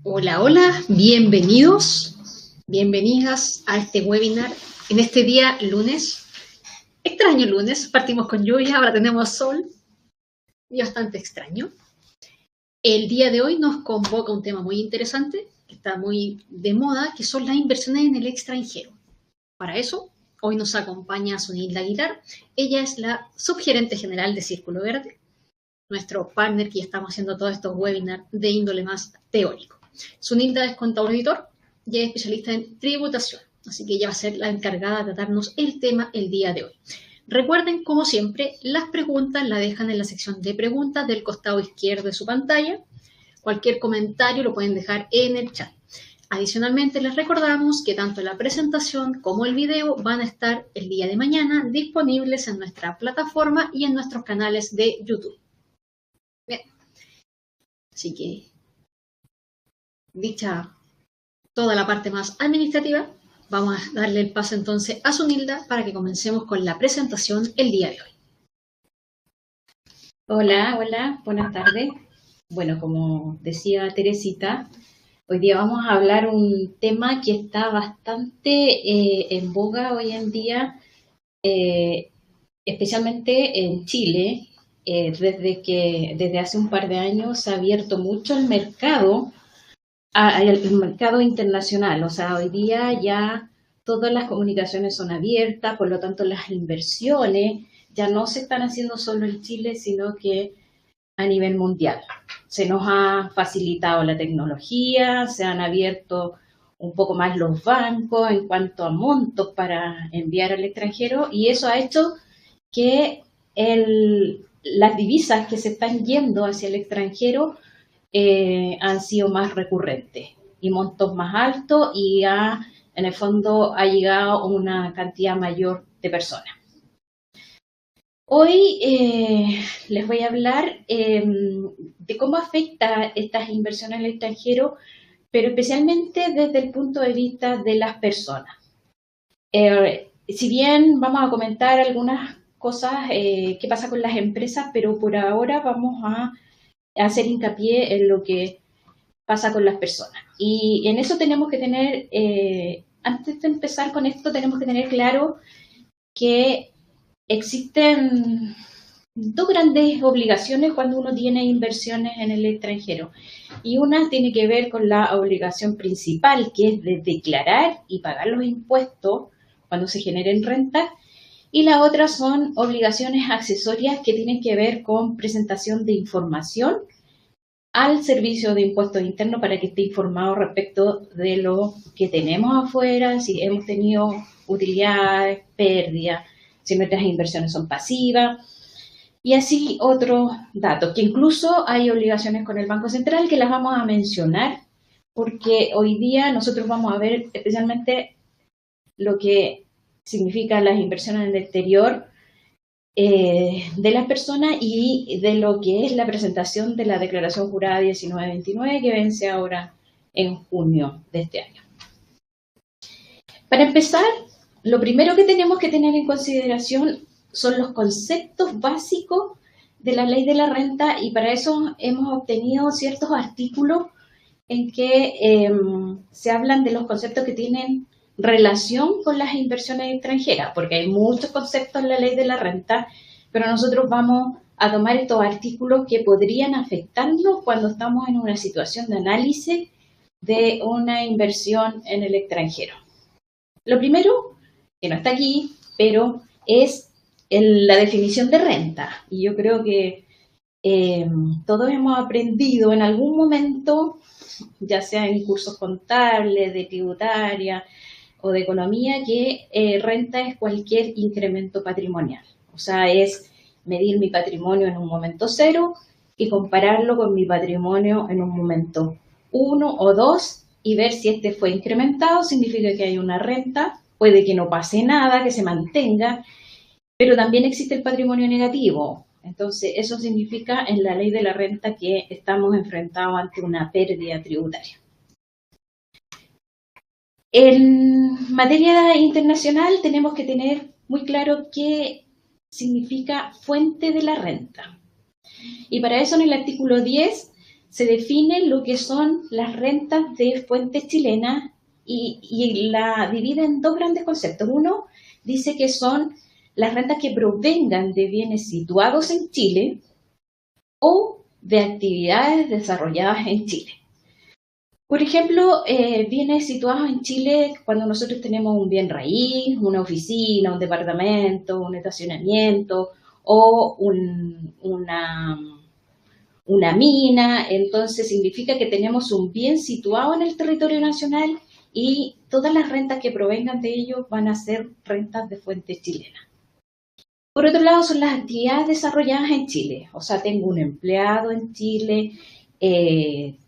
Hola, hola, bienvenidas a este webinar en este día lunes. Extraño lunes, partimos con lluvia, ahora tenemos sol y bastante extraño. El día de hoy nos convoca un tema muy interesante, que está muy de moda, que son las inversiones en el extranjero. Para eso, hoy nos acompaña Sunilda Aguilar. Ella es la subgerente general de Círculo Verde, nuestro partner que ya estamos haciendo todos estos webinars de índole más teórico. Sunilda es contador auditor y es especialista en tributación, así que ella va a ser la encargada de darnos el tema el día de hoy. Recuerden, como siempre, las preguntas las dejan en la sección de preguntas del costado izquierdo de su pantalla. Cualquier comentario lo pueden dejar en el chat. Adicionalmente, les recordamos que tanto la presentación como el video van a estar el día de mañana disponibles en nuestra plataforma y en nuestros canales de YouTube. Bien. Así que, dicha toda la parte más administrativa, vamos a darle el paso entonces a Sunilda para que comencemos con la presentación el día de hoy. Hola, buenas tardes. Bueno, como decía Teresita, hoy día vamos a hablar un tema que está bastante en boga hoy en día, especialmente en Chile, desde hace un par de años se ha abierto mucho el mercado internacional. O sea, hoy día ya todas las comunicaciones son abiertas, por lo tanto las inversiones ya no se están haciendo solo en Chile, sino que a nivel mundial. Se nos ha facilitado la tecnología, se han abierto un poco más los bancos en cuanto a montos para enviar al extranjero, y eso ha hecho que las divisas que se están yendo hacia el extranjero han sido más recurrentes y montos más altos, y en el fondo ha llegado una cantidad mayor de personas. Hoy les voy a hablar de cómo afecta estas inversiones al extranjero, pero especialmente desde el punto de vista de las personas. Si bien vamos a comentar algunas cosas que pasa con las empresas, pero por ahora vamos a hacer hincapié en lo que pasa con las personas. Y en eso tenemos que tener, antes de empezar con esto, tenemos que tener claro que existen dos grandes obligaciones cuando uno tiene inversiones en el extranjero. Y una tiene que ver con la obligación principal, que es de declarar y pagar los impuestos cuando se generen rentas. Y la otra son obligaciones accesorias que tienen que ver con presentación de información al Servicio de Impuestos Internos para que esté informado respecto de lo que tenemos afuera, si hemos tenido utilidades, pérdidas, si nuestras inversiones son pasivas, y así otros datos, que incluso hay obligaciones con el Banco Central que las vamos a mencionar, porque hoy día nosotros vamos a ver especialmente lo que significan las inversiones en el exterior de las personas y de lo que es la presentación de la declaración jurada 1929 que vence ahora en junio de este año. Para empezar, lo primero que tenemos que tener en consideración son los conceptos básicos de la ley de la renta, y para eso hemos obtenido ciertos artículos en que se hablan de los conceptos que tienen relación con las inversiones extranjeras, porque hay muchos conceptos en la ley de la renta, pero nosotros vamos a tomar estos artículos que podrían afectarnos cuando estamos en una situación de análisis de una inversión en el extranjero. Lo primero, que no está aquí, pero es la definición de renta. Y yo creo que todos hemos aprendido en algún momento, ya sea en cursos contables, de tributaria o de economía, que renta es cualquier incremento patrimonial. O sea, es medir mi patrimonio en un momento 0 y compararlo con mi patrimonio en un momento 1 o 2 y ver si este fue incrementado. Significa que hay una renta, puede que no pase nada, que se mantenga, pero también existe el patrimonio negativo. Entonces, eso significa en la ley de la renta que estamos enfrentados ante una pérdida tributaria. En materia internacional tenemos que tener muy claro qué significa fuente de la renta. Y para eso en el artículo 10 se define lo que son las rentas de fuentes chilenas y la divide en dos grandes conceptos. Uno dice que son las rentas que provengan de bienes situados en Chile o de actividades desarrolladas en Chile. Por ejemplo, bienes situados en Chile cuando nosotros tenemos un bien raíz, una oficina, un departamento, un estacionamiento o una mina, entonces significa que tenemos un bien situado en el territorio nacional y todas las rentas que provengan de ello van a ser rentas de fuentes chilenas. Por otro lado, son las actividades desarrolladas en Chile, o sea, tengo un empleado en Chile,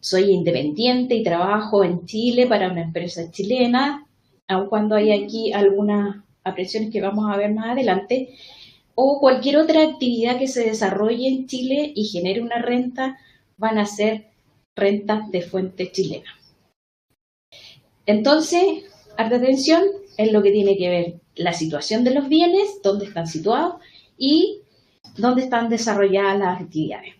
soy independiente y trabajo en Chile para una empresa chilena, aun cuando hay aquí algunas apreciaciones que vamos a ver más adelante, o cualquier otra actividad que se desarrolle en Chile y genere una renta, van a ser rentas de fuente chilena. Entonces, harta atención en lo que tiene que ver la situación de los bienes, dónde están situados y dónde están desarrolladas las actividades.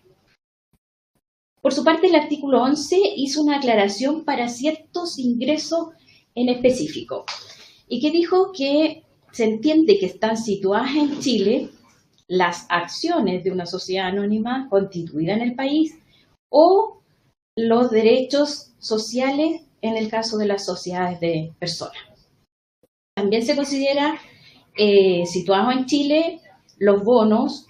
Por su parte, el artículo 11 hizo una aclaración para ciertos ingresos en específico y que dijo que se entiende que están situadas en Chile las acciones de una sociedad anónima constituida en el país o los derechos sociales en el caso de las sociedades de personas. También se considera situados en Chile los bonos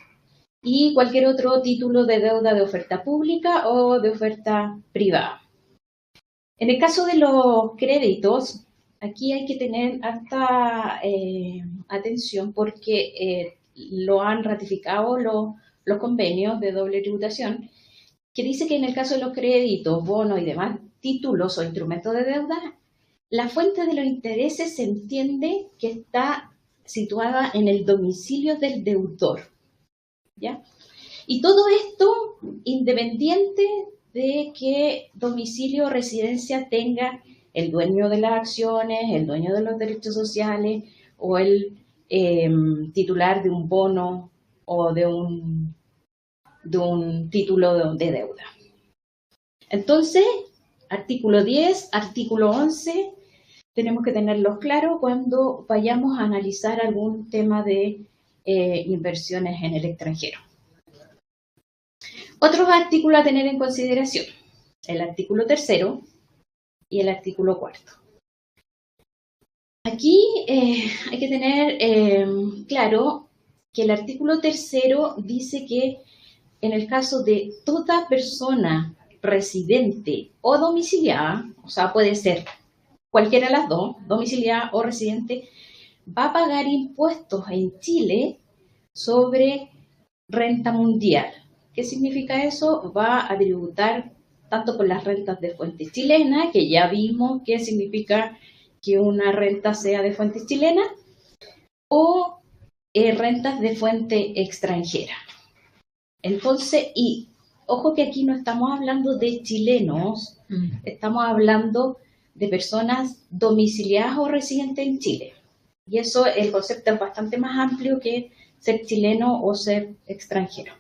y cualquier otro título de deuda de oferta pública o de oferta privada. En el caso de los créditos, aquí hay que tener harta atención porque lo han ratificado los convenios de doble tributación, que dice que en el caso de los créditos, bonos y demás títulos o instrumentos de deuda, la fuente de los intereses se entiende que está situada en el domicilio del deudor, ¿ya? Y todo esto independiente de qué domicilio o residencia tenga el dueño de las acciones, el dueño de los derechos sociales o el titular de un bono o de un título de deuda. Entonces, artículo 10, artículo 11, tenemos que tenerlos claros cuando vayamos a analizar algún tema de inversiones en el extranjero. Otros artículos a tener en consideración, el artículo 3 y el artículo 4. Aquí hay que tener claro que el artículo 3 dice que en el caso de toda persona residente o domiciliada, o sea, puede ser cualquiera de las dos, domiciliada o residente, va a pagar impuestos en Chile sobre renta mundial. ¿Qué significa eso? Va a tributar tanto por las rentas de fuente chilena, que ya vimos qué significa que una renta sea de fuente chilena, o rentas de fuente extranjera. Entonces, y ojo que aquí no estamos hablando de chilenos, estamos hablando de personas domiciliadas o residentes en Chile. Y eso, el concepto es bastante más amplio que ser chileno o ser extranjero.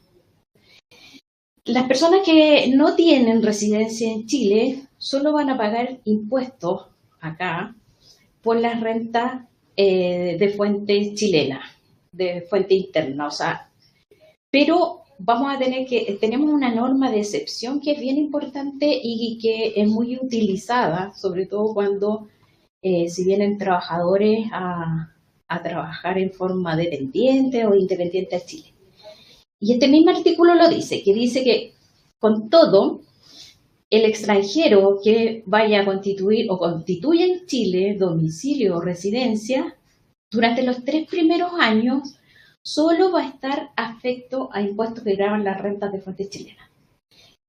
Las personas que no tienen residencia en Chile solo van a pagar impuestos acá por las rentas de fuente chilena, de fuente interna, o sea, pero vamos a tener tenemos una norma de excepción que es bien importante y que es muy utilizada, sobre todo cuando si vienen trabajadores a trabajar en forma dependiente o independiente a Chile. Y este mismo artículo lo dice, que dice que con todo, el extranjero que vaya a constituir o constituya en Chile domicilio o residencia, durante los 3 primeros años, solo va a estar afecto a impuestos que gravan las rentas de fuente chilena.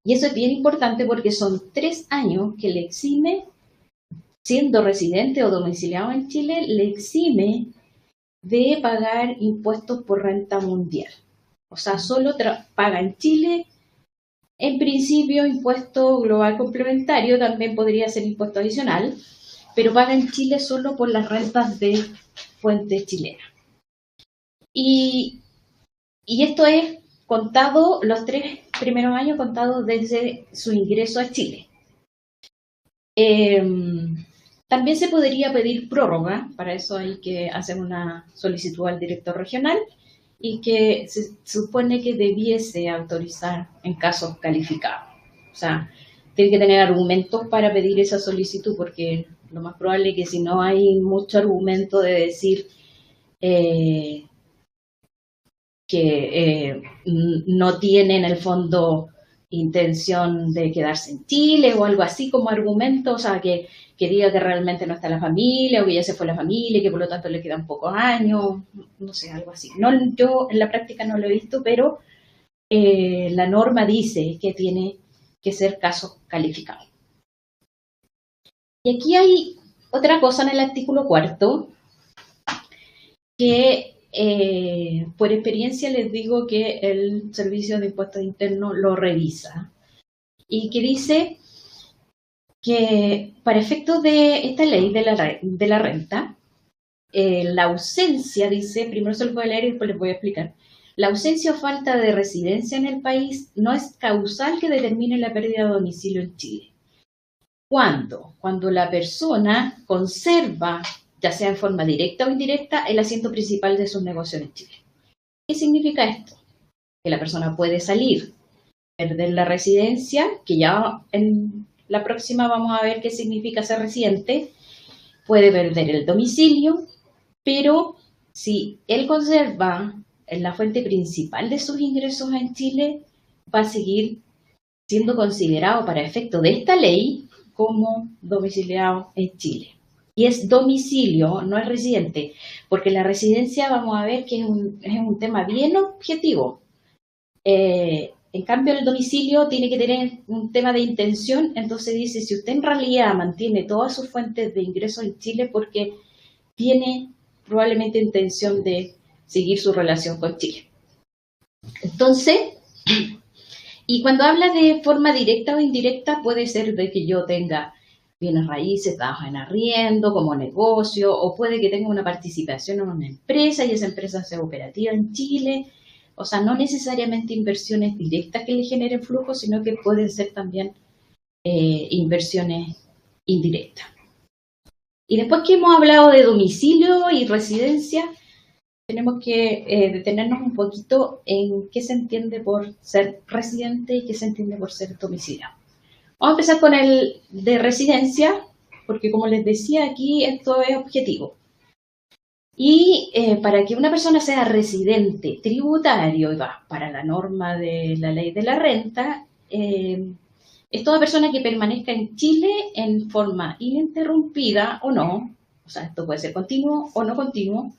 Y eso es bien importante porque son 3 años que le exime, siendo residente o domiciliado en Chile, le exime de pagar impuestos por renta mundial. O sea, solo paga en Chile, en principio, impuesto global complementario, también podría ser impuesto adicional, pero paga en Chile solo por las rentas de fuente chilena. Y esto es contado los 3 primeros años contados desde su ingreso a Chile. También se podría pedir prórroga, para eso hay que hacer una solicitud al director regional y que se supone que debiese autorizar en casos calificados. O sea, tiene que tener argumentos para pedir esa solicitud, porque lo más probable es que si no hay mucho argumento de decir que no tiene en el fondo intención de quedarse en Chile o algo así como argumento, o sea, que diga que realmente no está la familia o que ya se fue la familia y que por lo tanto le quedan pocos años, no sé, algo así. No, yo en la práctica no lo he visto, pero la norma dice que tiene que ser caso calificado. Y aquí hay otra cosa en el artículo 4 que por experiencia les digo que el Servicio de Impuestos Internos lo revisa y que dice que para efectos de esta ley de la renta, la ausencia, dice, primero se lo voy a leer y después les voy a explicar, la ausencia o falta de residencia en el país no es causal que determine la pérdida de domicilio en Chile. ¿Cuándo? Cuando la persona conserva, ya sea en forma directa o indirecta, el asiento principal de sus negocios en Chile. ¿Qué significa esto? Que la persona puede salir, perder la residencia, que ya en la próxima vamos a ver qué significa ser residente, puede perder el domicilio, pero si él conserva la fuente principal de sus ingresos en Chile, va a seguir siendo considerado para efecto de esta ley como domiciliado en Chile. Y es domicilio, no es residente, porque la residencia vamos a ver que es un tema bien objetivo. En cambio, el domicilio tiene que tener un tema de intención, entonces dice, si usted en realidad mantiene todas sus fuentes de ingresos en Chile porque tiene probablemente intención de seguir su relación con Chile. Entonces, y cuando habla de forma directa o indirecta, puede ser de que yo tenga bienes raíces, trabajo en arriendo, como negocio, o puede que tenga una participación en una empresa y esa empresa sea operativa en Chile. O sea, no necesariamente inversiones directas que le generen flujo, sino que pueden ser también inversiones indirectas. Y después que hemos hablado de domicilio y residencia, tenemos que detenernos un poquito en qué se entiende por ser residente y qué se entiende por ser domiciliado. Vamos a empezar con el de residencia, porque como les decía aquí, esto es objetivo. Y para que una persona sea residente tributario, y va para la norma de la ley de la renta, es toda persona que permanezca en Chile en forma ininterrumpida o no, o sea, esto puede ser continuo o no continuo,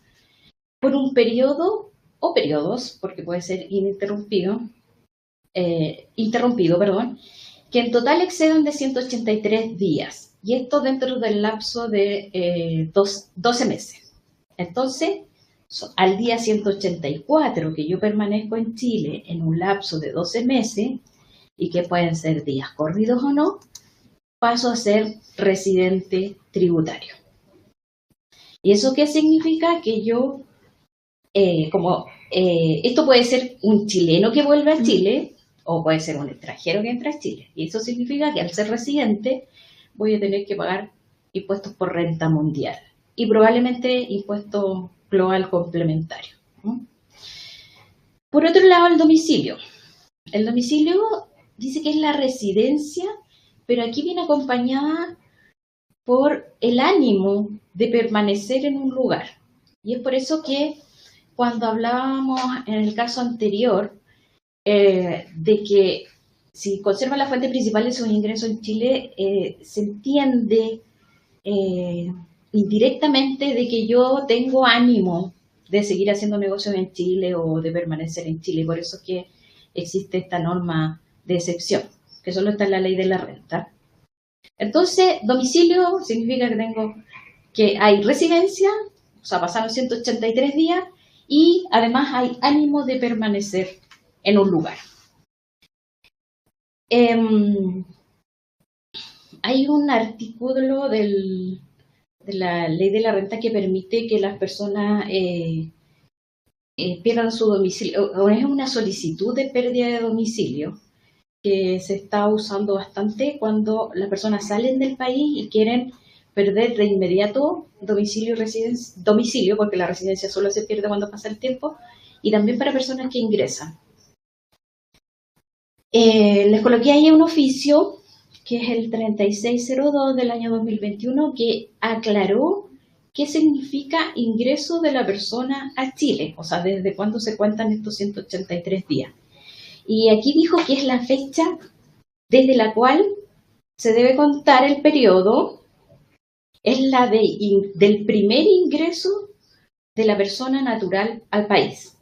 por un periodo o periodos, porque puede ser interrumpido, que en total excedan de 183 días, y esto dentro del lapso de 12 meses. Entonces, al día 184 que yo permanezco en Chile en un lapso de 12 meses, y que pueden ser días corridos o no, paso a ser residente tributario. ¿Y eso qué significa? Que yo, esto puede ser un chileno que vuelve a Chile, o puede ser un extranjero que entra a Chile. Y eso significa que al ser residente voy a tener que pagar impuestos por renta mundial y probablemente impuesto global complementario. Por otro lado, el domicilio. El domicilio dice que es la residencia, pero aquí viene acompañada por el ánimo de permanecer en un lugar. Y es por eso que cuando hablábamos en el caso anterior de que si conserva la fuente principal de sus ingresos en Chile, se entiende indirectamente de que yo tengo ánimo de seguir haciendo negocios en Chile o de permanecer en Chile. Por eso es que existe esta norma de excepción, que solo está en la ley de la renta. Entonces, domicilio significa que hay residencia, o sea, pasaron 183 días, y además hay ánimo de permanecer en un lugar. Hay un artículo de la ley de la renta que permite que las personas pierdan su domicilio, o es una solicitud de pérdida de domicilio, que se está usando bastante cuando las personas salen del país y quieren perder de inmediato domicilio y residencia, domicilio, porque la residencia solo se pierde cuando pasa el tiempo, y también para personas que ingresan. Les coloqué ahí un oficio, que es el 3602 del año 2021, que aclaró qué significa ingreso de la persona a Chile, o sea, desde cuándo se cuentan estos 183 días. Y aquí dijo que es la fecha desde la cual se debe contar el periodo, es la del primer ingreso de la persona natural al país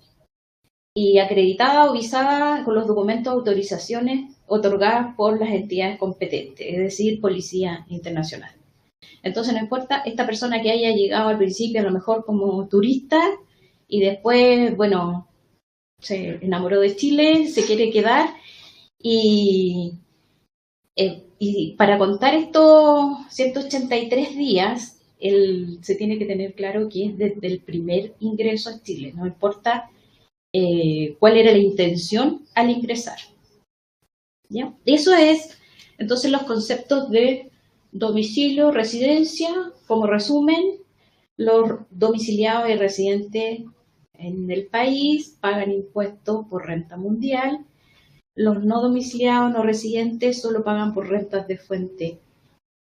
y acreditada o visada con los documentos de autorizaciones otorgadas por las entidades competentes, es decir, Policía Internacional. Entonces no importa esta persona que haya llegado al principio a lo mejor como turista y después, bueno, se enamoró de Chile, se quiere quedar y para contar estos 183 días, se tiene que tener claro que es desde el primer ingreso a Chile, no importa cuál era la intención al ingresar. ¿Ya? Eso es, entonces, los conceptos de domicilio, residencia, como resumen, los domiciliados y residentes en el país pagan impuestos por renta mundial. Los no domiciliados, no residentes, solo pagan por rentas de fuente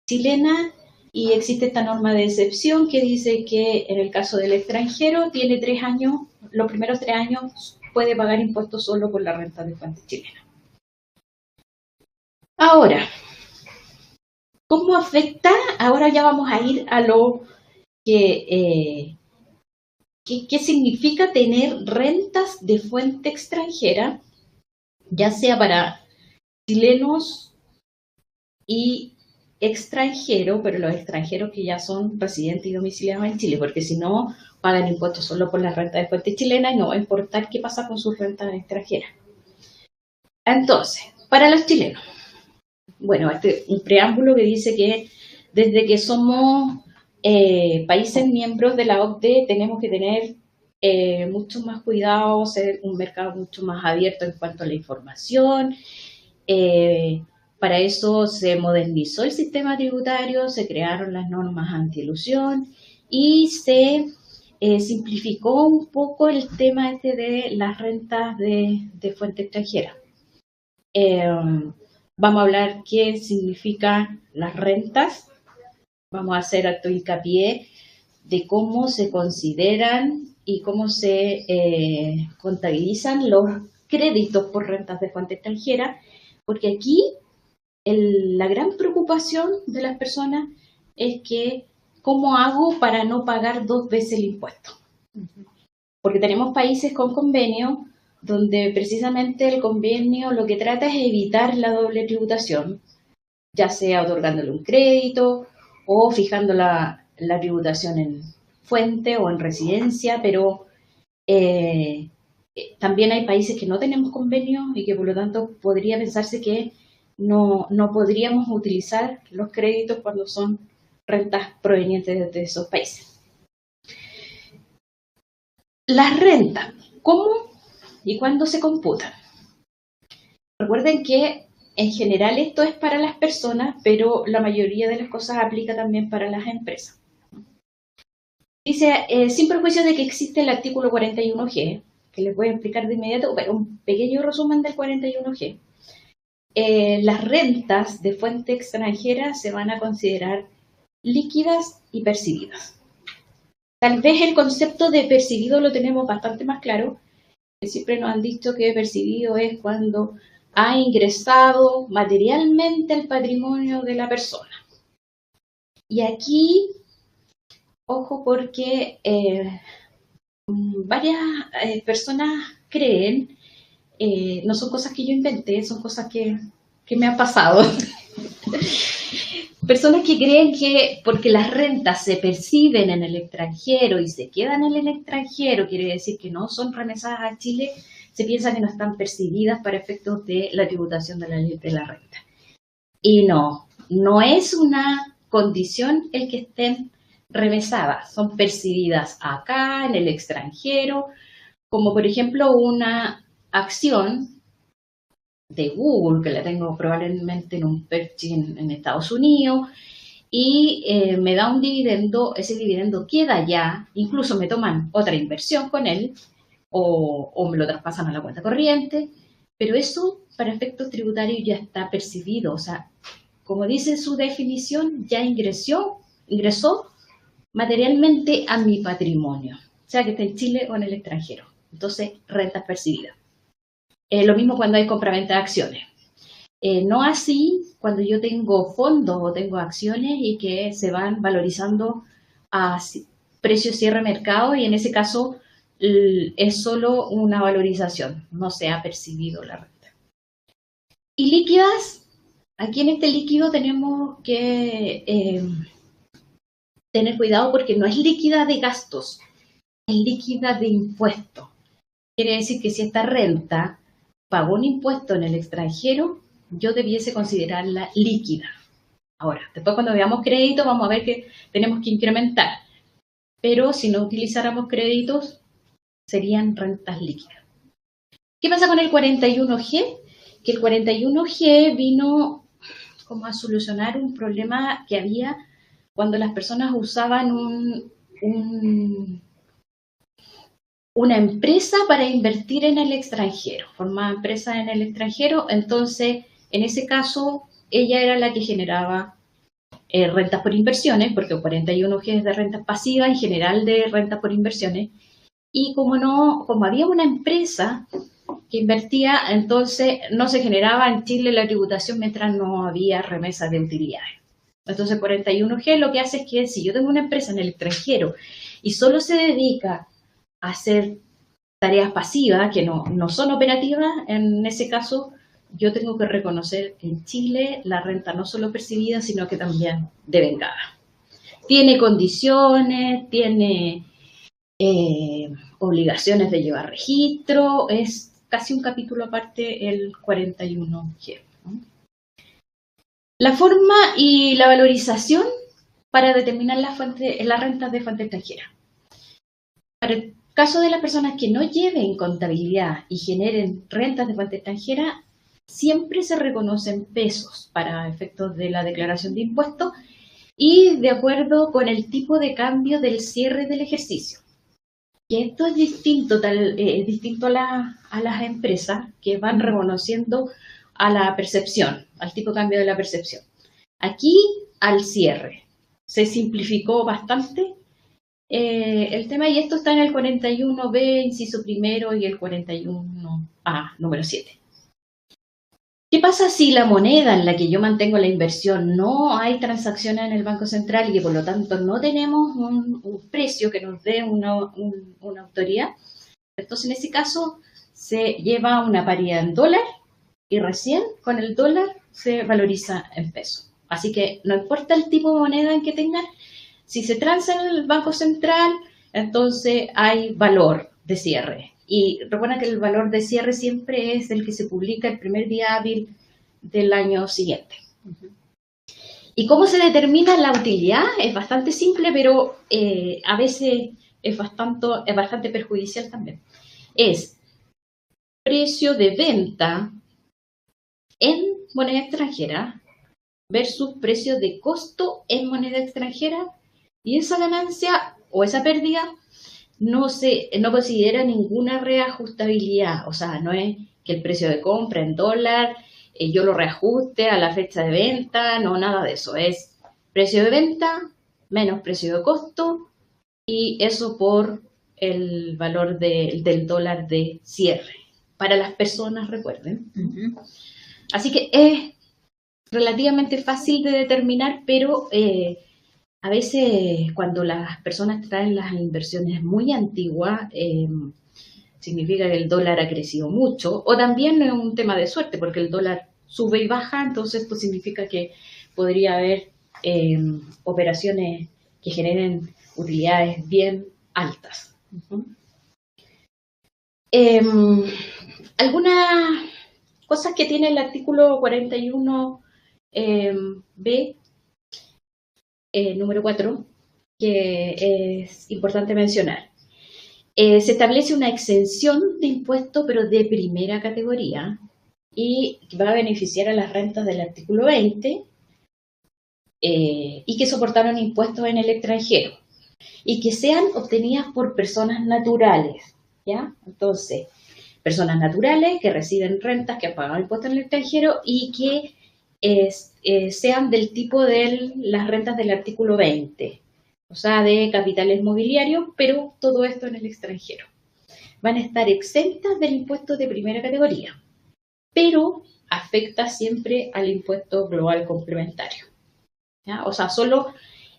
chilena y existe esta norma de excepción que dice que en el caso del extranjero tiene 3 años, los primeros 3 años puede pagar impuestos solo por la renta de fuente chilena. Ahora, ¿cómo afecta? Ahora ya vamos a ir a lo que ¿qué significa tener rentas de fuente extranjera, ya sea para chilenos y extranjeros, pero los extranjeros que ya son residentes y domiciliados en Chile, porque si no, pagan impuestos solo por la renta de fuente chilena y no va a importar qué pasa con sus rentas extranjeras. Entonces, para los chilenos, bueno, un preámbulo que dice que desde que somos países miembros de la OCDE tenemos que tener mucho más cuidado, ser un mercado mucho más abierto en cuanto a la información. Para eso se modernizó el sistema tributario, se crearon las normas antielusión y se simplificó un poco el tema de las rentas de fuente extranjera. Vamos a hablar qué significan las rentas. Vamos a hacer acto hincapié de cómo se consideran y cómo se contabilizan los créditos por rentas de fuente extranjera, porque aquí la gran preocupación de las personas es que ¿cómo hago para no pagar 2 veces el impuesto? Porque tenemos países con convenio donde precisamente el convenio lo que trata es evitar la doble tributación, ya sea otorgándole un crédito o fijando la tributación en fuente o en residencia, pero también hay países que no tenemos convenio y que por lo tanto podría pensarse que no podríamos utilizar los créditos cuando son rentas provenientes de esos países. Las rentas, ¿cómo y cuándo se computan? Recuerden que en general esto es para las personas, pero la mayoría de las cosas aplica también para las empresas. Dice, sin perjuicio de que existe el artículo 41G, que les voy a explicar de inmediato, pero un pequeño resumen del 41G. Las rentas de fuente extranjera se van a considerar líquidas y percibidas. Tal vez el concepto de percibido lo tenemos bastante más claro. Siempre nos han dicho que percibido es cuando ha ingresado materialmente al patrimonio de la persona. Y aquí, ojo, porque varias personas creen, no son cosas que yo inventé, son cosas que me han pasado. Personas que creen que porque las rentas se perciben en el extranjero y se quedan en el extranjero, quiere decir que no son remesadas a Chile, se piensa que no están percibidas para efectos de la tributación de la ley de la renta. Y no es una condición el que estén remesadas, son percibidas acá, en el extranjero, como por ejemplo una acción de Google, que la tengo probablemente en un purchase en Estados Unidos, y me da un dividendo, ese dividendo queda ya, incluso me toman otra inversión con él, o me lo traspasan a la cuenta corriente, pero eso para efectos tributarios ya está percibido, o sea, como dice su definición, ya ingresó materialmente a mi patrimonio, sea que esté en Chile o en el extranjero. Entonces, rentas percibidas. Lo mismo cuando hay compraventa de acciones. No así cuando yo tengo fondos o tengo acciones y que se van valorizando a precio cierre mercado, y en ese caso es solo una valorización, no se ha percibido la renta. Y líquidas, aquí en este líquido tenemos que tener cuidado porque no es líquida de gastos, es líquida de impuestos. Quiere decir que si esta renta pagó un impuesto en el extranjero, yo debiese considerarla líquida. Ahora, después cuando veamos créditos vamos a ver que tenemos que incrementar, pero si no utilizáramos créditos serían rentas líquidas. ¿Qué pasa con el 41G? Que el 41G vino como a solucionar un problema que había cuando las personas usaban una empresa para invertir en el extranjero, formaba empresa en el extranjero, entonces en ese caso ella era la que generaba rentas por inversiones, porque el 41G es de rentas pasivas, en general de rentas por inversiones, y como había una empresa que invertía, entonces no se generaba en Chile la tributación mientras no había remesas de utilidades. Entonces 41G lo que hace es que si yo tengo una empresa en el extranjero y solo se dedica a hacer tareas pasivas que no son operativas, en ese caso yo tengo que reconocer en Chile la renta no solo percibida, sino que también devengada. Tiene condiciones, tiene obligaciones de llevar registro, es casi un capítulo aparte el 41G. La forma y la valorización para determinar las rentas de fuente extranjera. Para el caso de las personas que no lleven contabilidad y generen rentas de fuente extranjera, siempre se reconocen pesos para efectos de la declaración de impuestos y de acuerdo con el tipo de cambio del cierre del ejercicio. Y esto es distinto a las empresas que van reconociendo a la percepción, al tipo de cambio de la percepción. Aquí al cierre. Se simplificó bastante el tema, y esto está en el 41B, inciso primero, y el 41A, número 7. ¿Qué pasa si la moneda en la que yo mantengo la inversión no hay transacciones en el Banco Central y que por lo tanto no tenemos un precio que nos dé una autoridad? Entonces en ese caso se lleva una paridad en dólar y recién con el dólar se valoriza en peso. Así que no importa el tipo de moneda en que tengan, si se transa en el Banco Central, entonces hay valor de cierre. Y recuerda que el valor de cierre siempre es el que se publica el primer día hábil del año siguiente. ¿Y cómo se determina la utilidad? Es bastante simple, pero a veces es bastante perjudicial también. Es precio de venta en moneda extranjera versus precio de costo en moneda extranjera, y esa ganancia o esa pérdida no considera ninguna reajustabilidad, o sea, no es que el precio de compra en dólar yo lo reajuste a la fecha de venta, no, nada de eso, es precio de venta menos precio de costo, y eso por el valor del dólar de cierre, para las personas, recuerden. Así que es relativamente fácil de determinar, pero a veces cuando las personas traen las inversiones muy antiguas, significa que el dólar ha crecido mucho, o también es un tema de suerte, porque el dólar sube y baja, entonces esto significa que podría haber operaciones que generen utilidades bien altas. Algunas cosas que tiene el artículo 41B, número 4, que es importante mencionar. Se establece una exención de impuesto, pero de primera categoría, y va a beneficiar a las rentas del artículo 20 y que soportaron impuestos en el extranjero y que sean obtenidas por personas naturales, ¿ya? Entonces, personas naturales que reciben rentas, que han pagado impuestos en el extranjero y que sean del tipo de las rentas del artículo 20, o sea, de capitales mobiliarios, pero todo esto en el extranjero. Van a estar exentas del impuesto de primera categoría, pero afecta siempre al impuesto global complementario, ¿ya? O sea, solo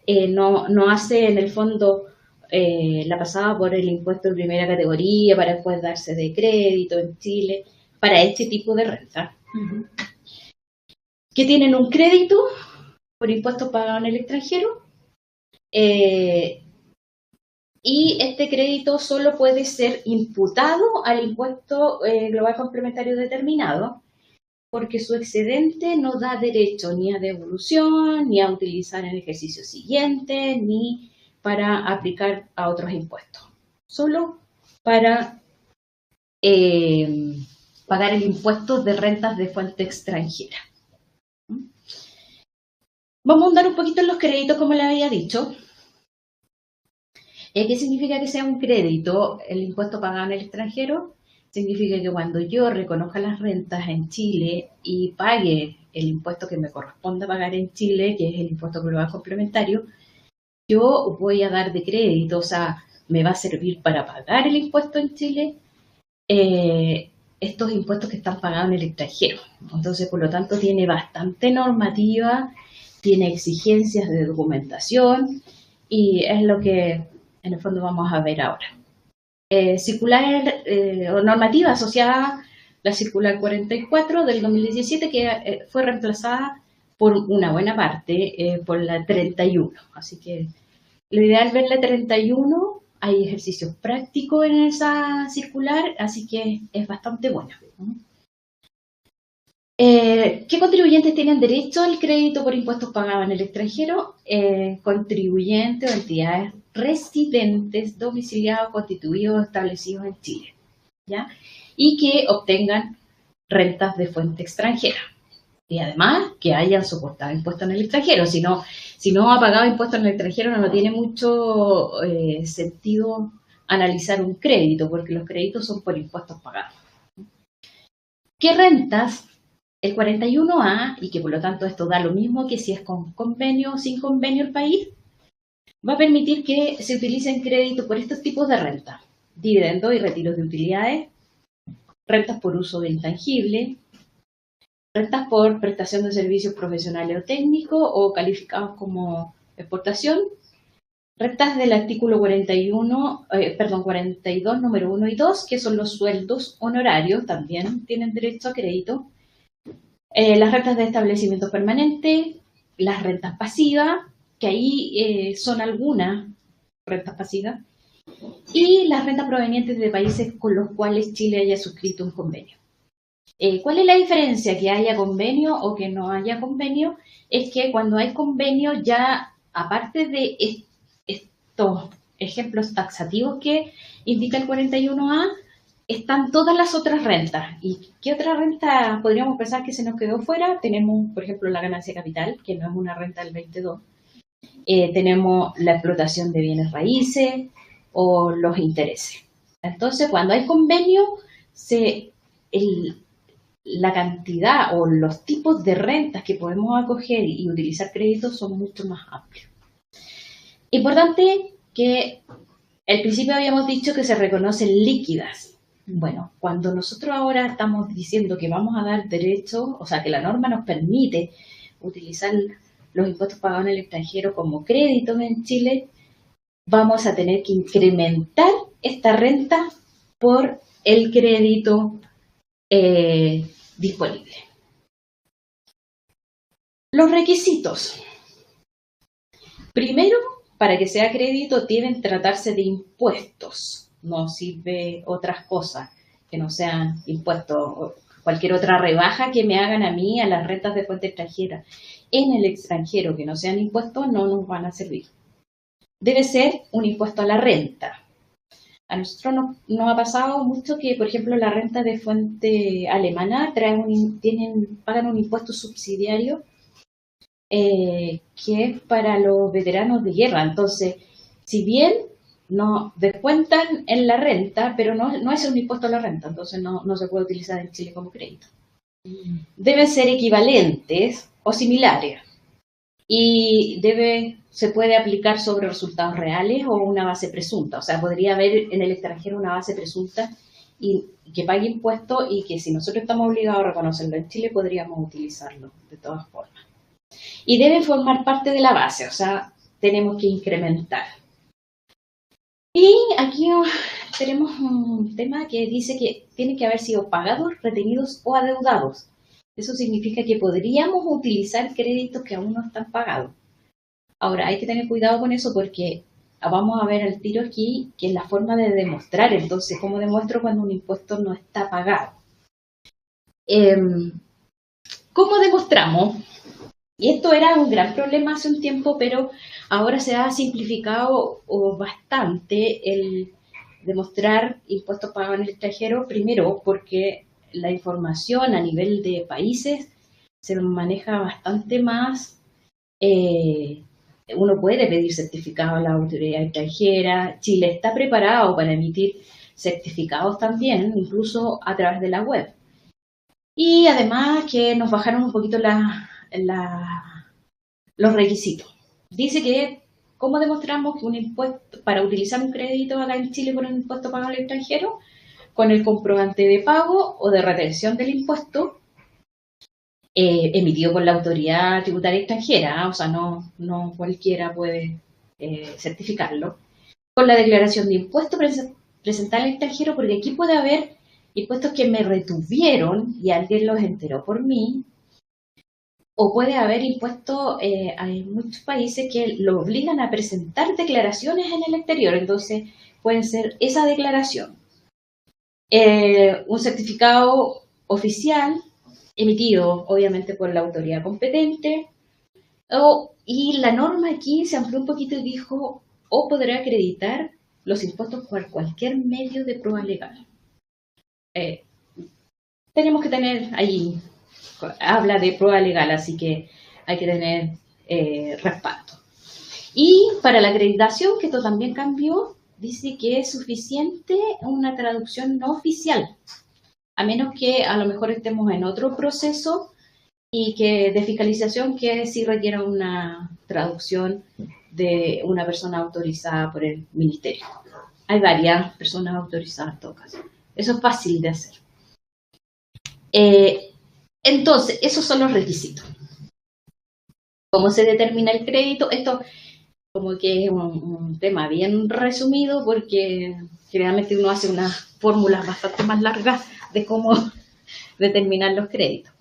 no hace en el fondo la pasada por el impuesto de primera categoría para después darse de crédito en Chile para este tipo de renta. Que tienen un crédito por impuestos pagados en el extranjero y este crédito solo puede ser imputado al impuesto global complementario determinado porque su excedente no da derecho ni a devolución, ni a utilizar en el ejercicio siguiente, ni para aplicar a otros impuestos. Solo para pagar el impuesto de rentas de fuente extranjera. Vamos a andar un poquito en los créditos, como les había dicho. ¿Qué significa que sea un crédito? El impuesto pagado en el extranjero significa que cuando yo reconozca las rentas en Chile y pague el impuesto que me corresponde pagar en Chile, que es el impuesto global complementario, yo voy a dar de crédito, o sea, me va a servir para pagar el impuesto en Chile, estos impuestos que están pagados en el extranjero. Entonces, por lo tanto, tiene bastante normativa, tiene exigencias de documentación y es lo que en el fondo vamos a ver ahora. Circular o normativa asociada a la circular 44 del 2017 que fue reemplazada por una buena parte por la 31. Así que lo ideal es ver la 31, hay ejercicios prácticos en esa circular, así que es bastante buena. ¿Qué contribuyentes tienen derecho al crédito por impuestos pagados en el extranjero? Contribuyentes o entidades residentes, domiciliados, constituidos o establecidos en Chile, ¿ya? Y que obtengan rentas de fuente extranjera. Y además que hayan soportado impuestos en el extranjero. Si no ha pagado impuestos en el extranjero, no tiene mucho sentido analizar un crédito, porque los créditos son por impuestos pagados. ¿Qué rentas? El 41A, y que por lo tanto esto da lo mismo que si es con convenio o sin convenio el país, va a permitir que se utilicen créditos por estos tipos de rentas: dividendos y retiros de utilidades, rentas por uso de intangible, rentas por prestación de servicios profesionales o técnicos o calificados como exportación, rentas del artículo 42, número 1 y 2, que son los sueldos honorarios, también tienen derecho a crédito. Las rentas de establecimiento permanente, las rentas pasivas, que ahí son algunas rentas pasivas, y las rentas provenientes de países con los cuales Chile haya suscrito un convenio. ¿Cuál es la diferencia? Que haya convenio o que no haya convenio, es que cuando hay convenio ya, aparte de estos ejemplos taxativos que indica el 41A, están todas las otras rentas. ¿Y qué otra renta podríamos pensar que se nos quedó fuera? Tenemos, por ejemplo, la ganancia capital, que no es una renta del 22. Tenemos la explotación de bienes raíces o los intereses. Entonces, cuando hay convenio, la cantidad o los tipos de rentas que podemos acoger y utilizar créditos son mucho más amplios. Importante que al principio habíamos dicho que se reconocen líquidas. Bueno, cuando nosotros ahora estamos diciendo que vamos a dar derecho, o sea, que la norma nos permite utilizar los impuestos pagados en el extranjero como créditos en Chile, vamos a tener que incrementar esta renta por el crédito disponible. Los requisitos. Primero, para que sea crédito deben tratarse de impuestos. No sirve otras cosas que no sean impuestos o cualquier otra rebaja que me hagan a mí a las rentas de fuente extranjera en el extranjero que no sean impuestos no nos van a servir. Debe ser un impuesto a la renta. A nosotros nos ha pasado mucho que, por ejemplo, la renta de fuente alemana pagan un impuesto subsidiario que es para los veteranos de guerra. Entonces, si bien no descuentan en la renta, pero no es un impuesto a la renta, entonces no se puede utilizar en Chile como crédito. Deben ser equivalentes o similares y se puede aplicar sobre resultados reales o una base presunta. O sea, podría haber en el extranjero una base presunta y que pague impuestos y que si nosotros estamos obligados a reconocerlo en Chile, podríamos utilizarlo de todas formas. Y deben formar parte de la base, o sea, tenemos que incrementar. Y aquí tenemos un tema que dice que tienen que haber sido pagados, retenidos o adeudados. Eso significa que podríamos utilizar créditos que aún no están pagados. Ahora, hay que tener cuidado con eso porque vamos a ver al tiro aquí que es la forma de demostrar. Entonces, ¿cómo demuestro cuando un impuesto no está pagado? ¿Cómo demostramos? Y esto era un gran problema hace un tiempo, pero ahora se ha simplificado bastante el demostrar impuestos pagados en el extranjero, primero porque la información a nivel de países se maneja bastante más. Uno puede pedir certificado a la autoridad extranjera. Chile está preparado para emitir certificados también, incluso a través de la web. Y además que nos bajaron un poquito los requisitos. Dice que, ¿cómo demostramos que un impuesto, para utilizar un crédito acá en Chile por un impuesto pagado al extranjero? Con el comprobante de pago o de retención del impuesto emitido por la autoridad tributaria extranjera, o sea, no cualquiera puede certificarlo, con la declaración de impuesto presentada al extranjero, porque aquí puede haber impuestos que me retuvieron y alguien los enteró por mí, o puede haber impuestos, hay muchos países que lo obligan a presentar declaraciones en el exterior, entonces pueden ser esa declaración, un certificado oficial emitido obviamente por la autoridad competente, y la norma aquí se amplió un poquito y dijo, o podrá acreditar los impuestos por cualquier medio de prueba legal. Tenemos que tener ahí, habla de prueba legal, así que hay que tener respaldo. Y para la acreditación, que esto también cambió, dice que es suficiente una traducción no oficial, a menos que a lo mejor estemos en otro proceso y que de fiscalización que sí requiera una traducción de una persona autorizada por el ministerio. Hay varias personas autorizadas en todo caso. Eso es fácil de hacer. Entonces, esos son los requisitos. ¿Cómo se determina el crédito? Esto como que es un tema bien resumido porque generalmente uno hace unas fórmulas bastante más largas de cómo determinar los créditos.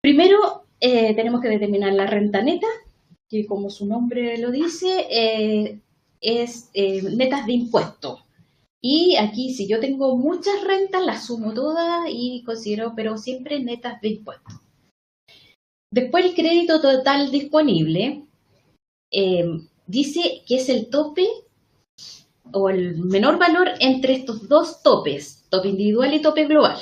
Primero, tenemos que determinar la renta neta, que como su nombre lo dice, es netas de impuestos. Y aquí, si yo tengo muchas rentas, las sumo todas y considero, pero siempre netas de impuestos. Después, el crédito total disponible dice que es el tope o el menor valor entre estos dos topes, tope individual y tope global.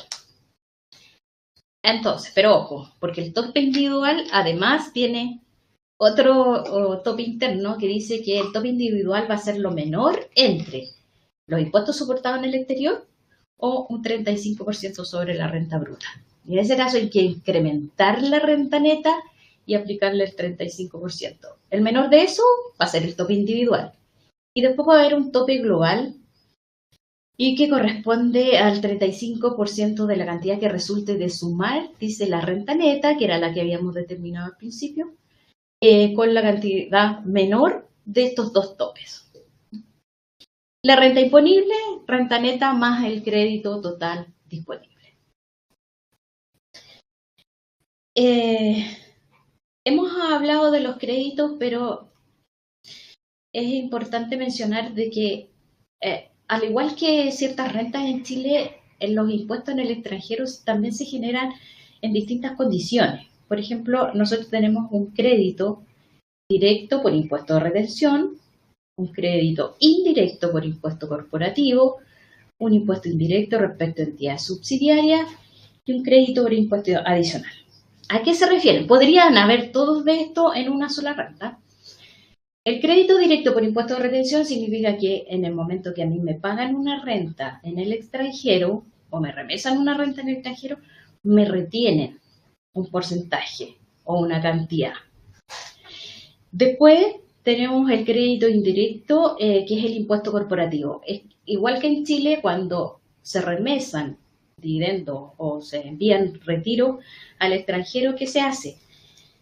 Entonces, pero ojo, porque el tope individual además tiene otro tope interno que dice que el tope individual va a ser lo menor entre los impuestos soportados en el exterior o un 35% sobre la renta bruta. Y en ese caso hay que incrementar la renta neta y aplicarle el 35%. El menor de eso va a ser el tope individual. Y después va a haber un tope global y que corresponde al 35% de la cantidad que resulte de sumar, dice la renta neta, que era la que habíamos determinado al principio, con la cantidad menor de estos dos topes. La renta imponible, renta neta más el crédito total disponible. Hemos hablado de los créditos, pero es importante mencionar de que al igual que ciertas rentas en Chile, los impuestos en el extranjero también se generan en distintas condiciones. Por ejemplo, nosotros tenemos un crédito directo por impuesto de retención un crédito indirecto por impuesto corporativo, un impuesto indirecto respecto a entidades subsidiarias y un crédito por impuesto adicional. ¿A qué se refieren? Podrían haber todos de esto en una sola renta. El crédito directo por impuesto de retención significa que en el momento que a mí me pagan una renta en el extranjero o me remesan una renta en el extranjero, me retienen un porcentaje o una cantidad. Después tenemos el crédito indirecto, que es el impuesto corporativo. Es igual que en Chile, cuando se remesan dividendos o se envían retiro al extranjero, ¿qué se hace?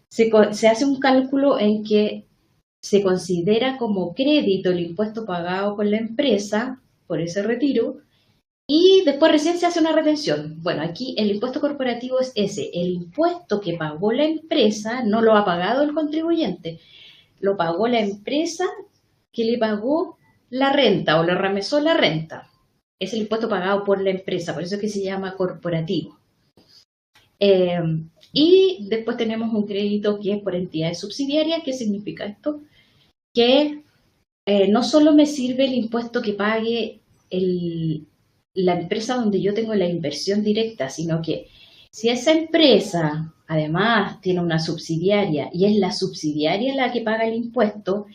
Se hace un cálculo en que se considera como crédito el impuesto pagado por la empresa por ese retiro y después recién se hace una retención. Bueno, aquí el impuesto corporativo es ese, el impuesto que pagó la empresa no lo ha pagado el contribuyente, lo pagó la empresa que le pagó la renta o le remesó la renta. Es el impuesto pagado por la empresa, por eso es que se llama corporativo. Y después tenemos un crédito que es por entidades subsidiarias. ¿Qué significa esto? Que no solo me sirve el impuesto que pague la empresa donde yo tengo la inversión directa, sino que si esa empresa además tiene una subsidiaria y es la subsidiaria la que paga el impuesto,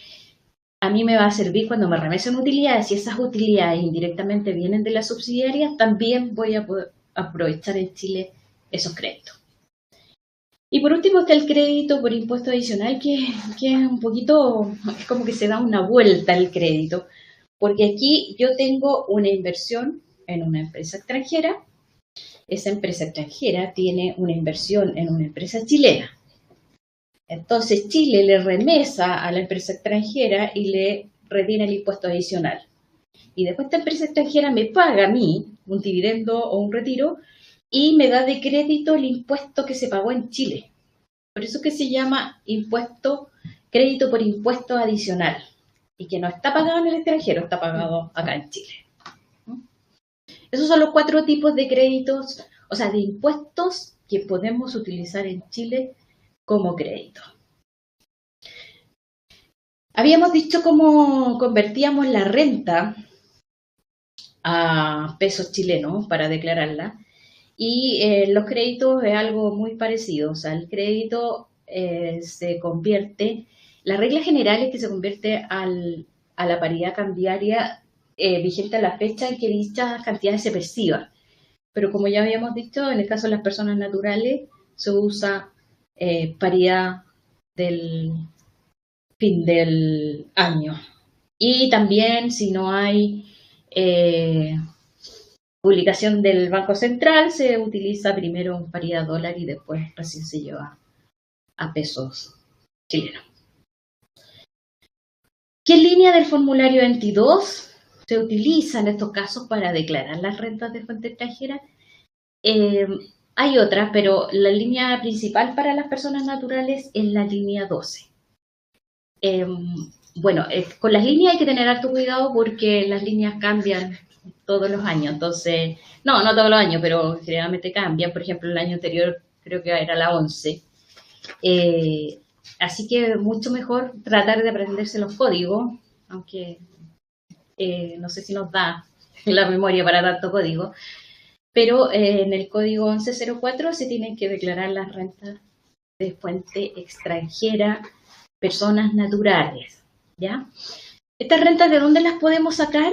a mí me va a servir cuando me remesen utilidades. Si esas utilidades indirectamente vienen de la subsidiaria, también voy a poder aprovechar en Chile esos créditos. Y por último está el crédito por impuesto adicional, que es un poquito, es como que se da una vuelta al crédito, porque aquí yo tengo una inversión en una empresa extranjera, esa empresa extranjera tiene una inversión en una empresa chilena. Entonces Chile le remesa a la empresa extranjera y le retiene el impuesto adicional. Y después esta empresa extranjera me paga a mí un dividendo o un retiro y me da de crédito el impuesto que se pagó en Chile. Por eso que se llama crédito por impuesto adicional. Y que no está pagado en el extranjero, está pagado acá en Chile. Esos son los 4 tipos de créditos, o sea, de impuestos que podemos utilizar en Chile como crédito. Habíamos dicho cómo convertíamos la renta a pesos chilenos para declararla. Y los créditos es algo muy parecido, o sea, el crédito se convierte, la regla general es que se convierte a la paridad cambiaria vigente a la fecha en que dicha cantidad se perciba. Pero como ya habíamos dicho, en el caso de las personas naturales se usa paridad del fin del año. Y también si no hay publicación del Banco Central, se utiliza primero paridad dólar y después recién se lleva a pesos chilenos. ¿Qué línea del formulario 22 se utiliza en estos casos para declarar las rentas de fuente extranjera? Hay otras, pero la línea principal para las personas naturales es la línea 12. Bueno, con las líneas hay que tener harto cuidado porque las líneas cambian todos los años, entonces, no todos los años, pero generalmente cambian. Por ejemplo, el año anterior creo que era la 11. Así que mucho mejor tratar de aprenderse los códigos, aunque no sé si nos da la memoria para tanto código, pero en el código 1104 se tienen que declarar las rentas de fuente extranjera, personas naturales, ¿ya? ¿Estas rentas de dónde las podemos sacar?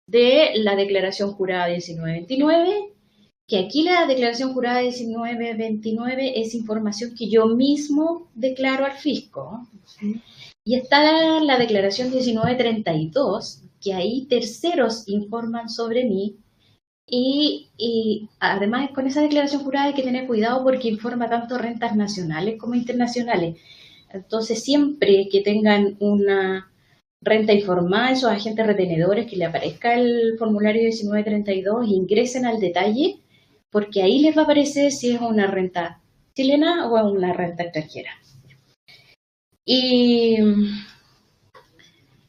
De la declaración jurada 1929, que aquí la declaración jurada 1929 es información que yo mismo declaro al fisco. Y está la declaración 1932, que ahí terceros informan sobre mí. Y además con esa declaración jurada hay que tener cuidado porque informa tanto rentas nacionales como internacionales. Entonces siempre que tengan una renta informada, esos agentes retenedores que le aparezca el formulario 1932, ingresen al detalle, porque ahí les va a aparecer si es una renta chilena o una renta extranjera. Y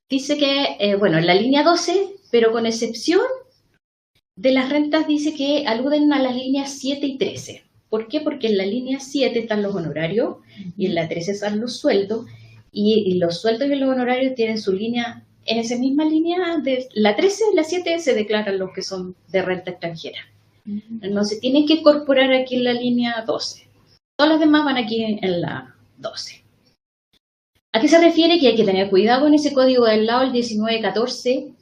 dice que, bueno, en la línea 12, pero con excepción de las rentas, dice que aluden a las líneas 7 y 13. ¿Por qué? Porque en la línea 7 están los honorarios y en la 13 están los sueldos. Y los sueldos y los honorarios tienen su línea en esa misma línea, de la 13 y la 7 se declaran los que son de renta extranjera. No se tienen que incorporar aquí en la línea 12. Todas las demás van aquí en la 12. ¿A qué se refiere? Que hay que tener cuidado con ese código del lado, el 1914,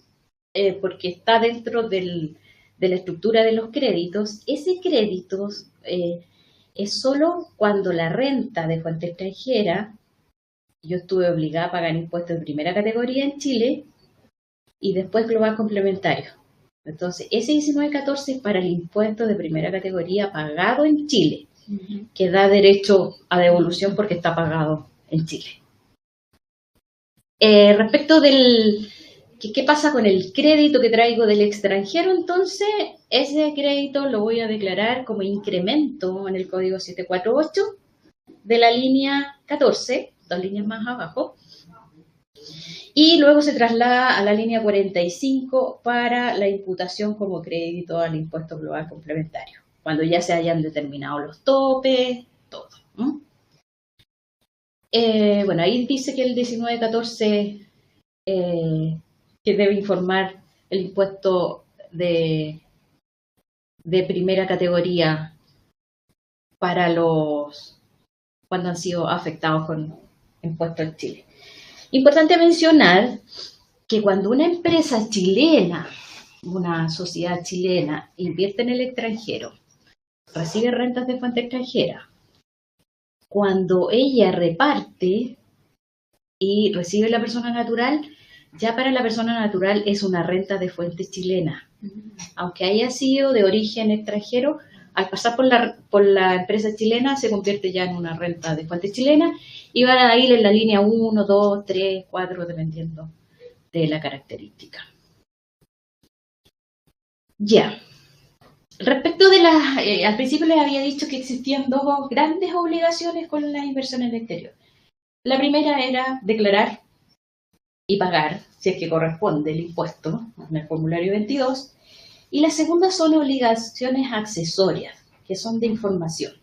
porque está dentro de la estructura de los créditos. Ese crédito es solo cuando la renta de fuente extranjera, yo estuve obligada a pagar impuestos de primera categoría en Chile y después global complementario. Entonces, ese 1914 es para el impuesto de primera categoría pagado en Chile, que da derecho a devolución porque está pagado en Chile. Respecto del ¿qué pasa con el crédito que traigo del extranjero? Entonces, ese crédito lo voy a declarar como incremento en el código 748 de la línea 14, 2 líneas más abajo, y luego se traslada a la línea 45 para la imputación como crédito al impuesto global complementario, cuando ya se hayan determinado los topes, todo. Bueno, ahí dice que el 1914 que debe informar el impuesto de primera categoría para cuando han sido afectados con impuestos en Chile. Importante mencionar que cuando una empresa chilena, una sociedad chilena, invierte en el extranjero, recibe rentas de fuente extranjera, cuando ella reparte y recibe la persona natural, ya para la persona natural es una renta de fuente chilena. Aunque haya sido de origen extranjero, al pasar por la empresa chilena se convierte ya en una renta de fuente chilena y van a ir en la línea 1, 2, 3, 4, dependiendo de la característica. Ya. Respecto de al principio les había dicho que existían dos grandes obligaciones con las inversiones en el exterior. La primera era declarar y pagar, si es que corresponde, el impuesto en el formulario 22. Y la segunda son obligaciones accesorias, que son de información.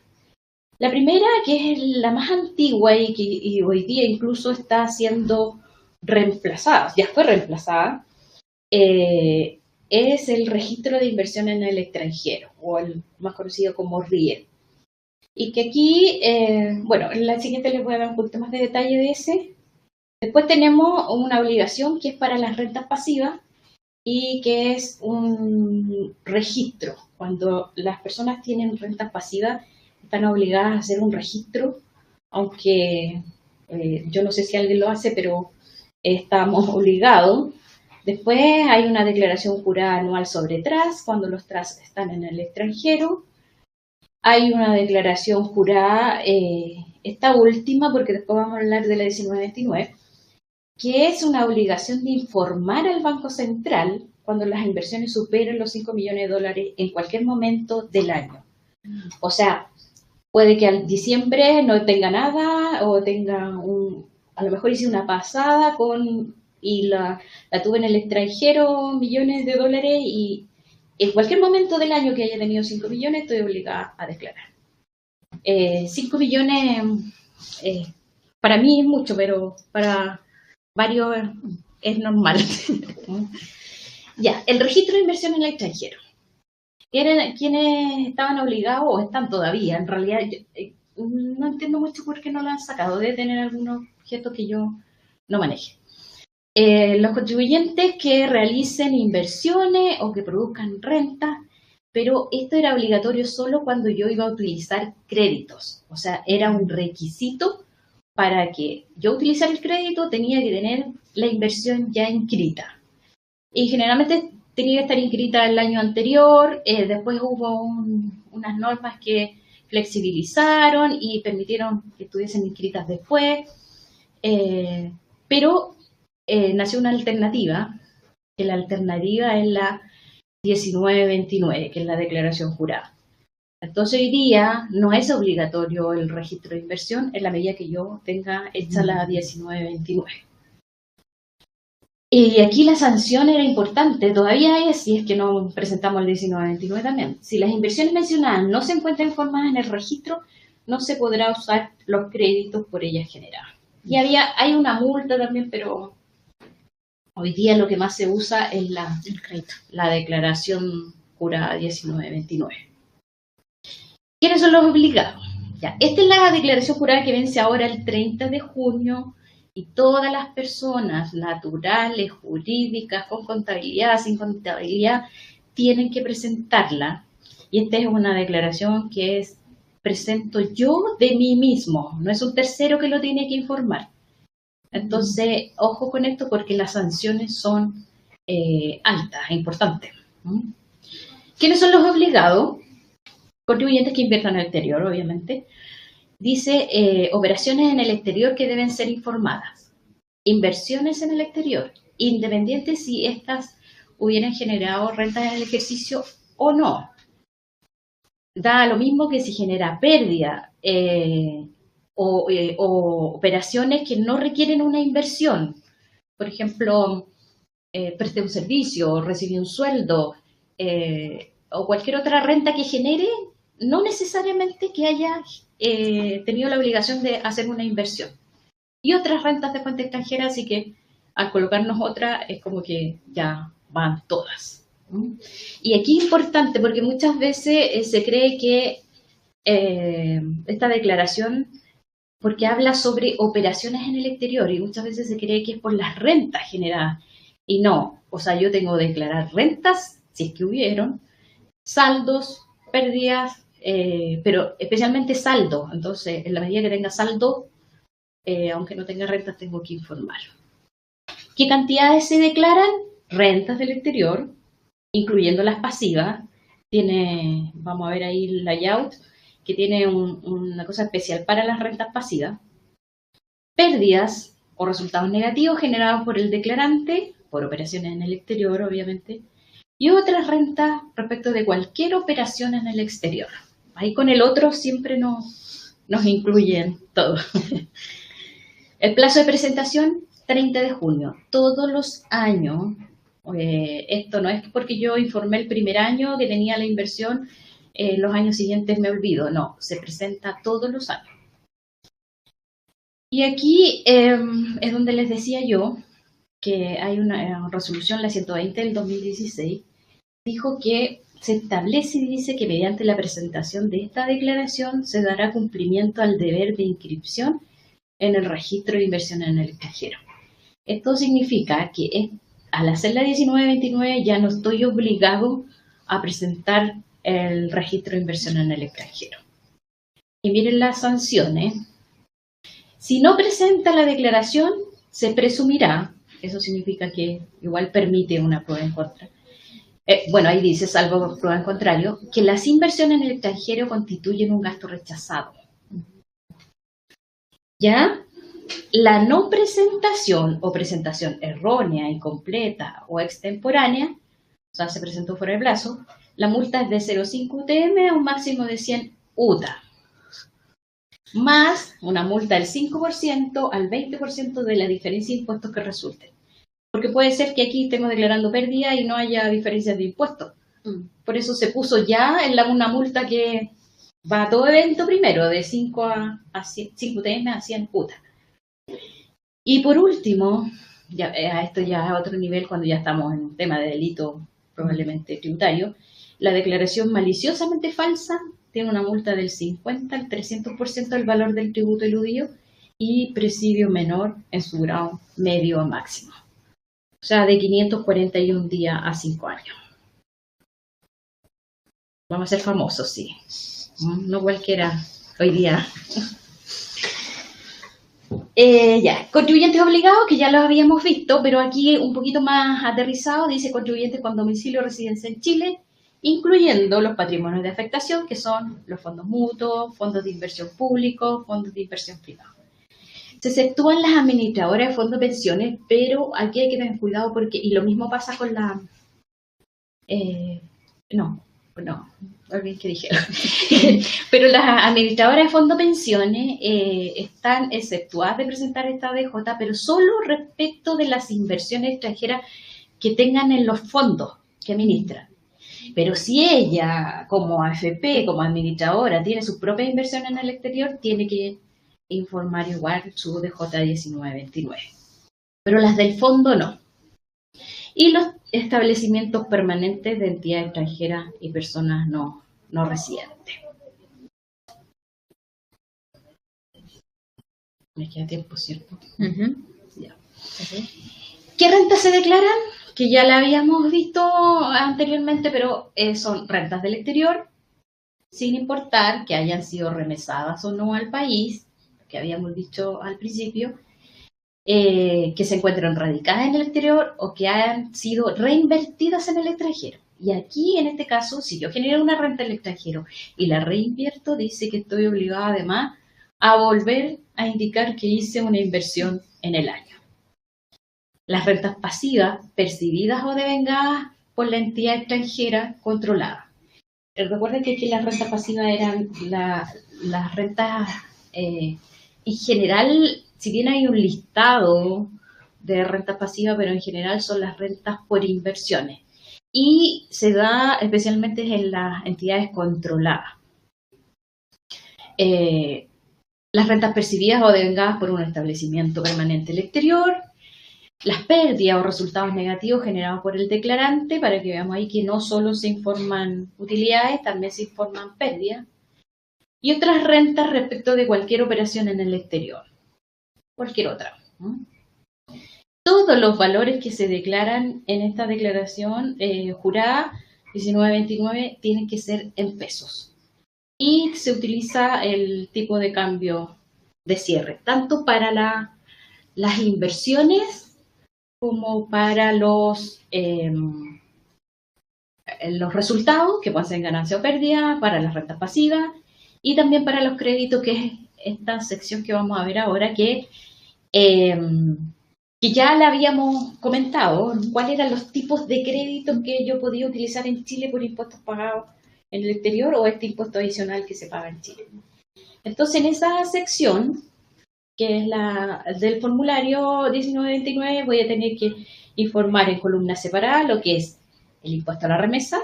La primera, que es la más antigua y hoy día incluso está siendo reemplazada, ya fue reemplazada, es el registro de inversión en el extranjero, o el más conocido como RIE. Y que aquí, bueno, en la siguiente les voy a dar un poquito más de detalle de ese. Después tenemos una obligación que es para las rentas pasivas y que es un registro. Cuando las personas tienen rentas pasivas, están obligadas a hacer un registro, aunque yo no sé si alguien lo hace, pero estamos obligados. Después hay una declaración jurada anual sobre TRAS, cuando los TRAS están en el extranjero. Hay una declaración jurada, esta última, porque después vamos a hablar de la 1929, que es una obligación de informar al Banco Central cuando las inversiones superen los 5 millones de dólares en cualquier momento del año. O sea, puede que al diciembre no tenga nada o tenga a lo mejor hice una pasada y la tuve en el extranjero, millones de dólares, y en cualquier momento del año que haya tenido 5 millones estoy obligada a declarar. 5 millones para mí es mucho, pero para varios es normal. Ya, el registro de inversión en el extranjero. ¿Quiénes estaban obligados o están todavía? En realidad, no entiendo mucho por qué no lo han sacado. Debe tener algunos objetos que yo no maneje. Los contribuyentes que realicen inversiones o que produzcan renta, pero esto era obligatorio solo cuando yo iba a utilizar créditos. O sea, era un requisito para que yo utilizara el crédito, tenía que tener la inversión ya inscrita. Y generalmente tenía que estar inscrita el año anterior, después hubo unas normas que flexibilizaron y permitieron que estuviesen inscritas después, pero nació una alternativa, que la alternativa es la 1929, que es la declaración jurada. Entonces hoy día no es obligatorio el registro de inversión en la medida que yo tenga hecha la 1929. Y aquí la sanción era importante, todavía es, si es que no presentamos el 1929 también. Si las inversiones mencionadas no se encuentran informadas en el registro, no se podrá usar los créditos por ellas generados. Y hay una multa también, pero Hoy día lo que más se usa es El crédito. la declaración jurada 1929. ¿Quiénes son los obligados? Ya, esta es la declaración jurada que vence ahora el 30 de junio y todas las personas naturales, jurídicas, con contabilidad, sin contabilidad, tienen que presentarla. Y esta es una declaración que presento yo de mí mismo, no es un tercero que lo tiene que informar. Entonces, ojo con esto porque las sanciones son altas, importantes. ¿Quiénes son los obligados? Contribuyentes que inviertan en el exterior, obviamente. Dice operaciones en el exterior que deben ser informadas. Inversiones en el exterior, independientes si estas hubieran generado rentas en el ejercicio o no. Da lo mismo que si genera pérdida o operaciones que no requieren una inversión. Por ejemplo, presté un servicio, recibí un sueldo o cualquier otra renta que genere, no necesariamente que haya tenido la obligación de hacer una inversión. Y otras rentas de fuente extranjera, así que al colocarnos otra es como que ya van todas. Y aquí es importante porque muchas veces se cree que esta declaración, porque habla sobre operaciones en el exterior y muchas veces se cree que es por las rentas generadas. Y no, o sea, yo tengo que declarar rentas, si es que hubieron, saldos, pérdidas, pero especialmente saldo. Entonces, en la medida que tenga saldo, aunque no tenga rentas, tengo que informar. ¿Qué cantidades se declaran? Rentas del exterior, incluyendo las pasivas. Vamos a ver ahí el layout, que tiene una cosa especial para las rentas pasivas. Pérdidas o resultados negativos generados por el declarante, por operaciones en el exterior, obviamente, y otras rentas respecto de cualquier operación en el exterior. Ahí con el otro siempre nos incluyen todo. El plazo de presentación, 30 de junio. Todos los años, esto no es porque yo informé el primer año que tenía la inversión, los años siguientes me olvido. No, se presenta todos los años. Y aquí es donde les decía yo que hay una resolución, la 120 del 2016, dijo que se establece y dice que mediante la presentación de esta declaración se dará cumplimiento al deber de inscripción en el registro de inversión en el extranjero. Esto significa que al hacer la 1929 ya no estoy obligado a presentar el registro de inversión en el extranjero. Y miren las sanciones. Si no presenta la declaración, se presumirá, eso significa que igual permite una prueba en contra. Bueno, ahí dice, salvo prueba en contrario, que las inversiones en el extranjero constituyen un gasto rechazado. ¿Ya? La no presentación o presentación errónea, incompleta o extemporánea, o sea, se presentó fuera de plazo, la multa es de 0,5 UTM a un máximo de 100 UTA, más una multa del 5% al 20% de la diferencia de impuestos que resulten. Porque puede ser que aquí estemos declarando pérdida y no haya diferencias de impuestos. Por eso se puso ya en una multa que va a todo evento primero, de 5 UTM a 100 UTA. Y por último, esto ya es a otro nivel cuando ya estamos en un tema de delito probablemente tributario, la declaración maliciosamente falsa tiene una multa del 50 al 300% del valor del tributo eludido y presidio menor en su grado medio a máximo. O sea, de 541 días a 5 años. Vamos a ser famosos, sí. No cualquiera hoy día. Contribuyentes obligados, que ya los habíamos visto, pero aquí un poquito más aterrizado, dice contribuyentes con domicilio o residencia en Chile, incluyendo los patrimonios de afectación, que son los fondos mutuos, fondos de inversión públicos, fondos de inversión privados. Se exceptúan las administradoras de fondos de pensiones, pero aquí hay que tener cuidado porque, y lo mismo pasa con la... ¿qué dije? Pero las administradoras de fondos de pensiones están exceptuadas de presentar esta DJ, pero solo respecto de las inversiones extranjeras que tengan en los fondos que administran. Pero si ella, como AFP, como administradora, tiene sus propias inversiones en el exterior, tiene que informar igual su DJ 1929. Pero las del fondo no. y los establecimientos permanentes de entidades extranjeras y personas no residentes. Me queda tiempo, ¿cierto? Ya. ¿Qué rentas se declaran? Que ya la habíamos visto anteriormente, pero son rentas del exterior, sin importar que hayan sido remesadas o no al país, que habíamos dicho al principio, que se encuentren radicadas en el exterior o que hayan sido reinvertidas en el extranjero. Y aquí, en este caso, si yo genero una renta en el extranjero y la reinvierto, dice que estoy obligada además a volver a indicar que hice una inversión en el año. Las rentas pasivas, percibidas o devengadas por la entidad extranjera controlada. Recuerden que aquí las rentas pasivas eran las rentas, en general, si bien hay un listado de rentas pasivas, pero en general son las rentas por inversiones. Y se da especialmente en las entidades controladas. Las rentas percibidas o devengadas por un establecimiento permanente en el exterior, las pérdidas o resultados negativos generados por el declarante, para que veamos ahí que no solo se informan utilidades, también se informan pérdidas, y otras rentas respecto de cualquier operación en el exterior, cualquier otra. Todos los valores que se declaran en esta declaración jurada 1929 tienen que ser en pesos. Y se utiliza el tipo de cambio de cierre, tanto para las inversiones como para los resultados, que pueden ser ganancia o pérdida, para las rentas pasivas y también para los créditos, que es esta sección que vamos a ver ahora, que ya la habíamos comentado, cuáles eran los tipos de créditos que yo podía utilizar en Chile por impuestos pagados en el exterior o este impuesto adicional que se paga en Chile. Entonces, en esa sección, que es la del formulario 1929, voy a tener que informar en columna separada lo que es el impuesto a la remesa.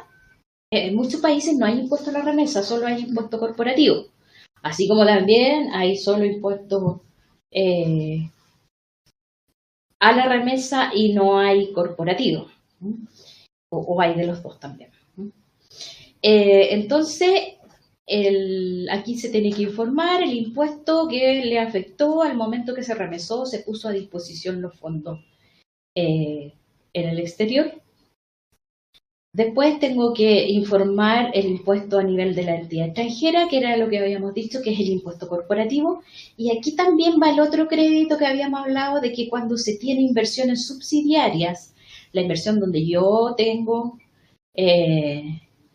En muchos países no hay impuesto a la remesa, solo hay impuesto corporativo. Así como también hay solo impuesto a la remesa y no hay corporativo. O hay de los dos también. Entonces, aquí se tiene que informar el impuesto que le afectó al momento que se remesó, se puso a disposición los fondos en el exterior. Después tengo que informar el impuesto a nivel de la entidad extranjera, que era lo que habíamos dicho, que es el impuesto corporativo. Y aquí también va el otro crédito que habíamos hablado, de que cuando se tiene inversiones subsidiarias, la inversión donde yo tengo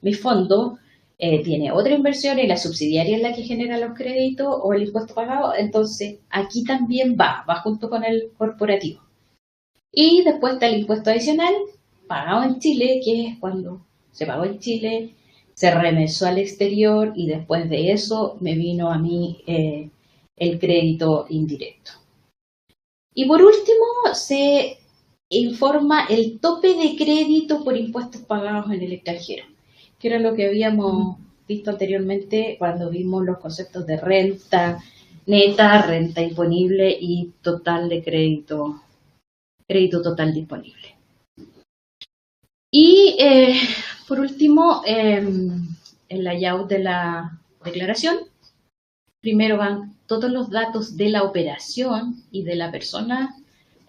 mi fondo, tiene otra inversión y la subsidiaria es la que genera los créditos o el impuesto pagado, entonces aquí también va junto con el corporativo. Y después está el impuesto adicional pagado en Chile, que es cuando se pagó en Chile, se remesó al exterior y después de eso me vino a mí el crédito indirecto. Y por último, se informa el tope de crédito por impuestos pagados en el extranjero, que era lo que habíamos visto anteriormente cuando vimos los conceptos de renta neta, renta imponible y total de crédito total disponible. Y por último, el layout de la declaración. Primero van todos los datos de la operación y de la persona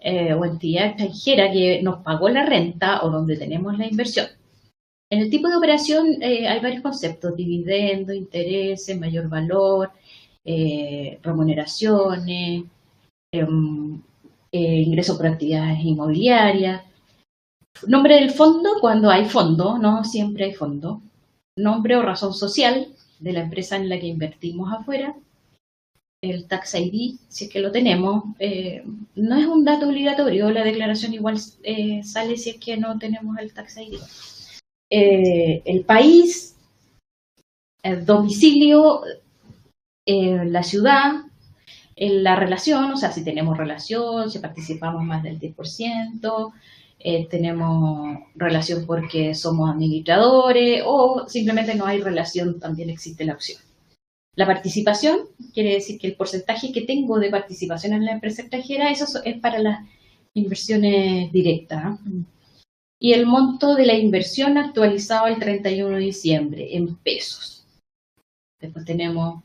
o entidad extranjera que nos pagó la renta o donde tenemos la inversión. En el tipo de operación hay varios conceptos: dividendos, intereses, mayor valor, remuneraciones, ingresos por actividades inmobiliarias. Nombre del fondo, cuando hay fondo, no siempre hay fondo. Nombre o razón social de la empresa en la que invertimos afuera. El tax ID, si es que lo tenemos, no es un dato obligatorio, la declaración igual sale si es que no tenemos el tax ID. El país, el domicilio, la ciudad, la relación, o sea, si tenemos relación, si participamos más del 10%, tenemos relación porque somos administradores o simplemente no hay relación, también existe la opción. La participación quiere decir que el porcentaje que tengo de participación en la empresa extranjera, eso es para las inversiones directas. y el monto de la inversión actualizado al 31 de diciembre en pesos. Después tenemos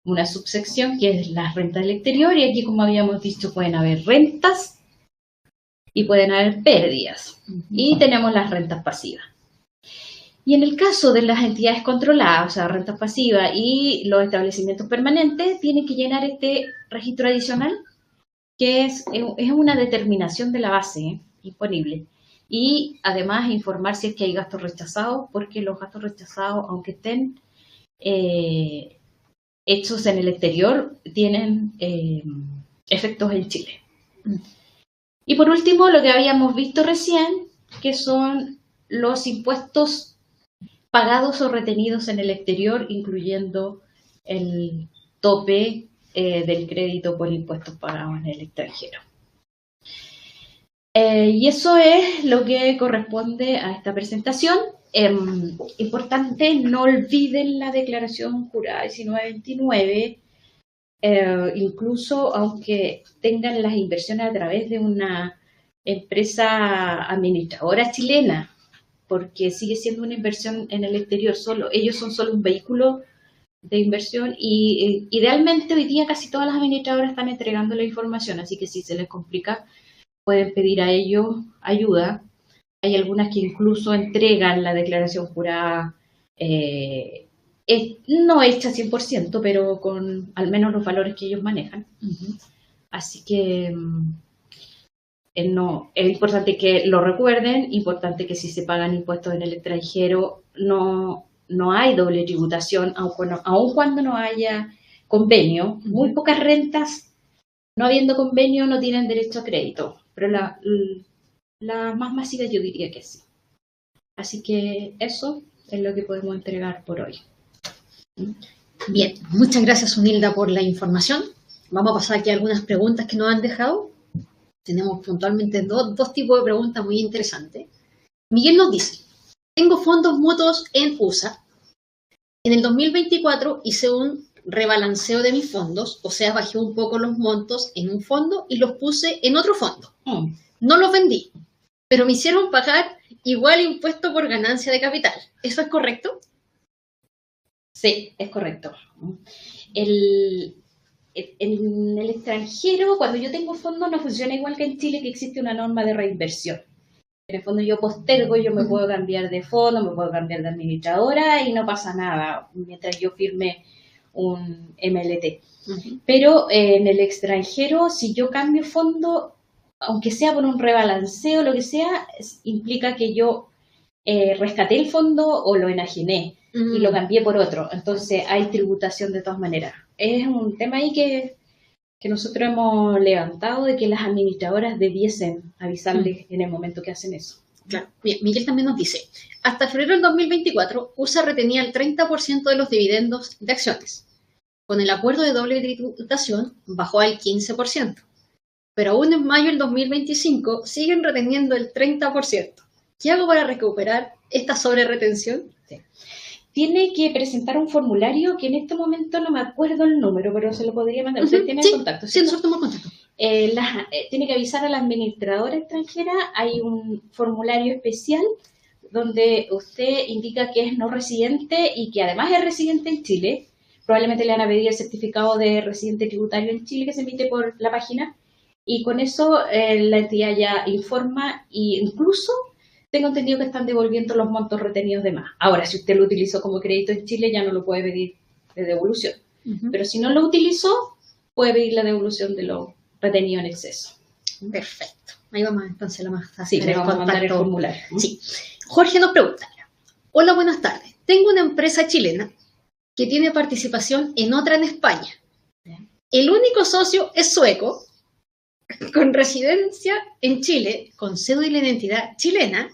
una subsección que es las rentas del exterior, y aquí, como habíamos dicho, pueden haber rentas y pueden haber pérdidas. Y tenemos las rentas pasivas. Y en el caso de las entidades controladas, o sea, rentas pasivas y los establecimientos permanentes, tienen que llenar este registro adicional, que es una determinación de la base disponible. Y además informar si es que hay gastos rechazados, porque los gastos rechazados, aunque estén hechos en el exterior, tienen efectos en Chile. Y por último, lo que habíamos visto recién, que son los impuestos pagados o retenidos en el exterior, incluyendo el tope del crédito por impuestos pagados en el extranjero. Y eso es lo que corresponde a esta presentación. Importante, no olviden la declaración jurada 1929, incluso aunque tengan las inversiones a través de una empresa administradora chilena, porque sigue siendo una inversión en el exterior solo. Ellos son solo un vehículo de inversión y idealmente hoy día casi todas las administradoras están entregando la información, así que si se les complica pueden pedir a ellos ayuda. Hay algunas que incluso entregan la declaración jurada no hecha 100%, pero con al menos los valores que ellos manejan. Así que no, es importante que lo recuerden, importante que si se pagan impuestos en el extranjero no hay doble tributación, aun cuando no haya convenio. Muy pocas rentas, no habiendo convenio, no tienen derecho a crédito, pero la más masiva yo diría que sí. Así que eso es lo que podemos entregar por hoy. Bien, muchas gracias, Unilda, por la información. Vamos a pasar aquí a algunas preguntas que nos han dejado. Tenemos puntualmente dos tipos de preguntas muy interesantes. Miguel nos dice: tengo fondos mutuos en USA. En el 2024 hice un rebalanceo de mis fondos, o sea, bajé un poco los montos en un fondo y los puse en otro fondo. No los vendí, pero me hicieron pagar igual impuesto por ganancia de capital. ¿Eso es correcto? Sí, es correcto. En el extranjero, cuando yo tengo fondos, no funciona igual que en Chile, que existe una norma de reinversión. En el fondo yo postergo, yo me puedo cambiar de fondo, me puedo cambiar de administradora y no pasa nada mientras yo firme un MLT. Pero en el extranjero, si yo cambio fondo, aunque sea por un rebalanceo o lo que sea, implica que yo rescaté el fondo o lo enajené y lo cambié por otro. Entonces hay tributación de todas maneras. Es un tema ahí que nosotros hemos levantado, de que las administradoras debiesen avisarles en el momento que hacen eso. Claro. Bien, Miguel también nos dice: hasta febrero del 2024, USA retenía el 30% de los dividendos de acciones. Con el acuerdo de doble tributación, bajó al 15%. Pero aún en mayo del 2025 siguen reteniendo el 30%. ¿Qué hago para recuperar esta sobreretención? Sí. Tiene que presentar un formulario que en este momento no me acuerdo el número, pero se lo podría mandar. ¿Usted tiene el contacto? Sí, nosotros tenemos contacto. Tiene que avisar a la administradora extranjera. Hay un formulario especial donde usted indica que es no residente y que además es residente en Chile. Probablemente le van a pedir el certificado de residente tributario en Chile que se emite por la página. Y con eso la entidad ya informa, e incluso tengo entendido que están devolviendo los montos retenidos de más. Ahora, si usted lo utilizó como crédito en Chile, ya no lo puede pedir de devolución. Pero si no lo utilizó, puede pedir la devolución de lo retenido en exceso. Perfecto. Ahí vamos entonces a la más fácil. Sí, le vamos a mandar el formulario. Sí. Jorge nos pregunta: hola, buenas tardes. Tengo una empresa chilena que tiene participación en otra en España. El único socio es sueco, con residencia en Chile, con cédula de identidad chilena,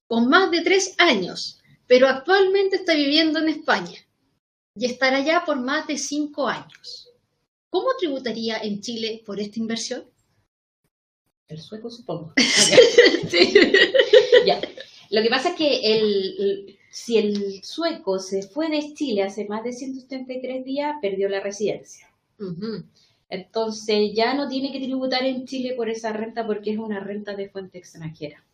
con más de 3 años, pero actualmente está viviendo en España y estará allá por más de 5 años. ¿Cómo tributaría en Chile por esta inversión? El sueco, supongo. Sí. Ya. Lo que pasa es que si el sueco se fue de Chile hace más de 173 días, perdió la residencia. Entonces ya no tiene que tributar en Chile por esa renta, porque es una renta de fuente extranjera.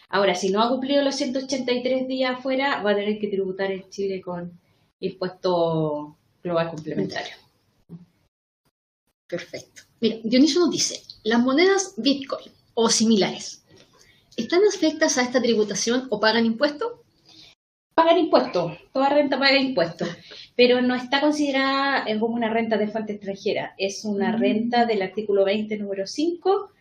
Ahora, si no ha cumplido los 183 días afuera, va a tener que tributar en Chile con impuesto global complementario. Perfecto. Mira, Dionisio nos dice, las monedas Bitcoin o similares, ¿están afectas a esta tributación o pagan impuestos? Pagan impuestos, toda renta paga impuestos, pero no está considerada como una renta de fuente extranjera, es una renta del artículo 20, número 5,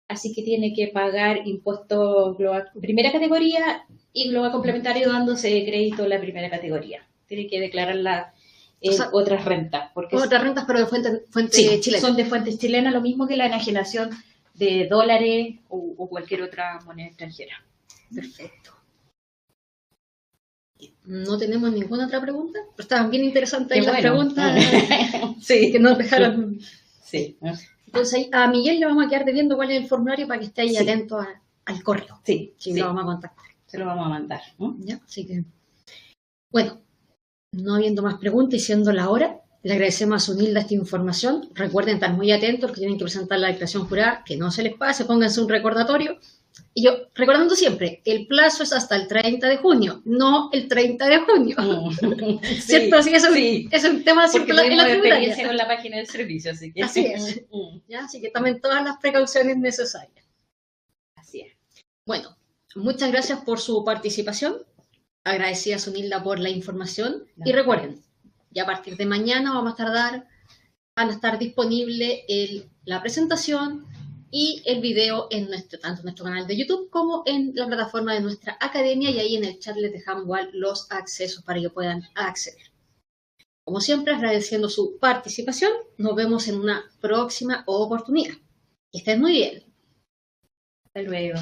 así que tiene que pagar impuesto global primera categoría y global complementario dándose crédito en la primera categoría. Tiene que declararla en otras rentas. Porque otras rentas, pero de fuente sí, chilena. Son de fuentes chilenas, lo mismo que la enajenación de dólares o cualquier otra moneda extranjera. Perfecto. No tenemos ninguna otra pregunta, pero estaban bien interesantes ahí las preguntas sí. que nos dejaron. Sí. Entonces ahí a Miguel le vamos a quedar debiendo cuál es el formulario para que esté ahí atento al correo. Sí, lo vamos a contactar. Se lo vamos a mandar, ¿no? ¿Ya? Así que, bueno, no habiendo más preguntas y siendo la hora, le agradecemos a Sunilda esta información. Recuerden estar muy atentos, que tienen que presentar la declaración jurada, que no se les pase, pónganse un recordatorio. Y yo, recordando siempre, el plazo es hasta el 30 de junio, no el 30 de junio. ¿Cierto? Sí, es un tema siempre en la experiencia con la página del servicio, así que... Así es. ¿Ya? Así que tomen todas las precauciones necesarias. Así es. Bueno, muchas gracias por su participación. Agradecida a Sunilda por la información. Y recuerden, ya a partir de mañana van a estar disponible la presentación y el video en tanto en nuestro canal de YouTube como en la plataforma de nuestra academia, y ahí en el chat les dejamos igual los accesos para que puedan acceder. Como siempre, agradeciendo su participación, nos vemos en una próxima oportunidad. Que estén muy bien. Hasta luego.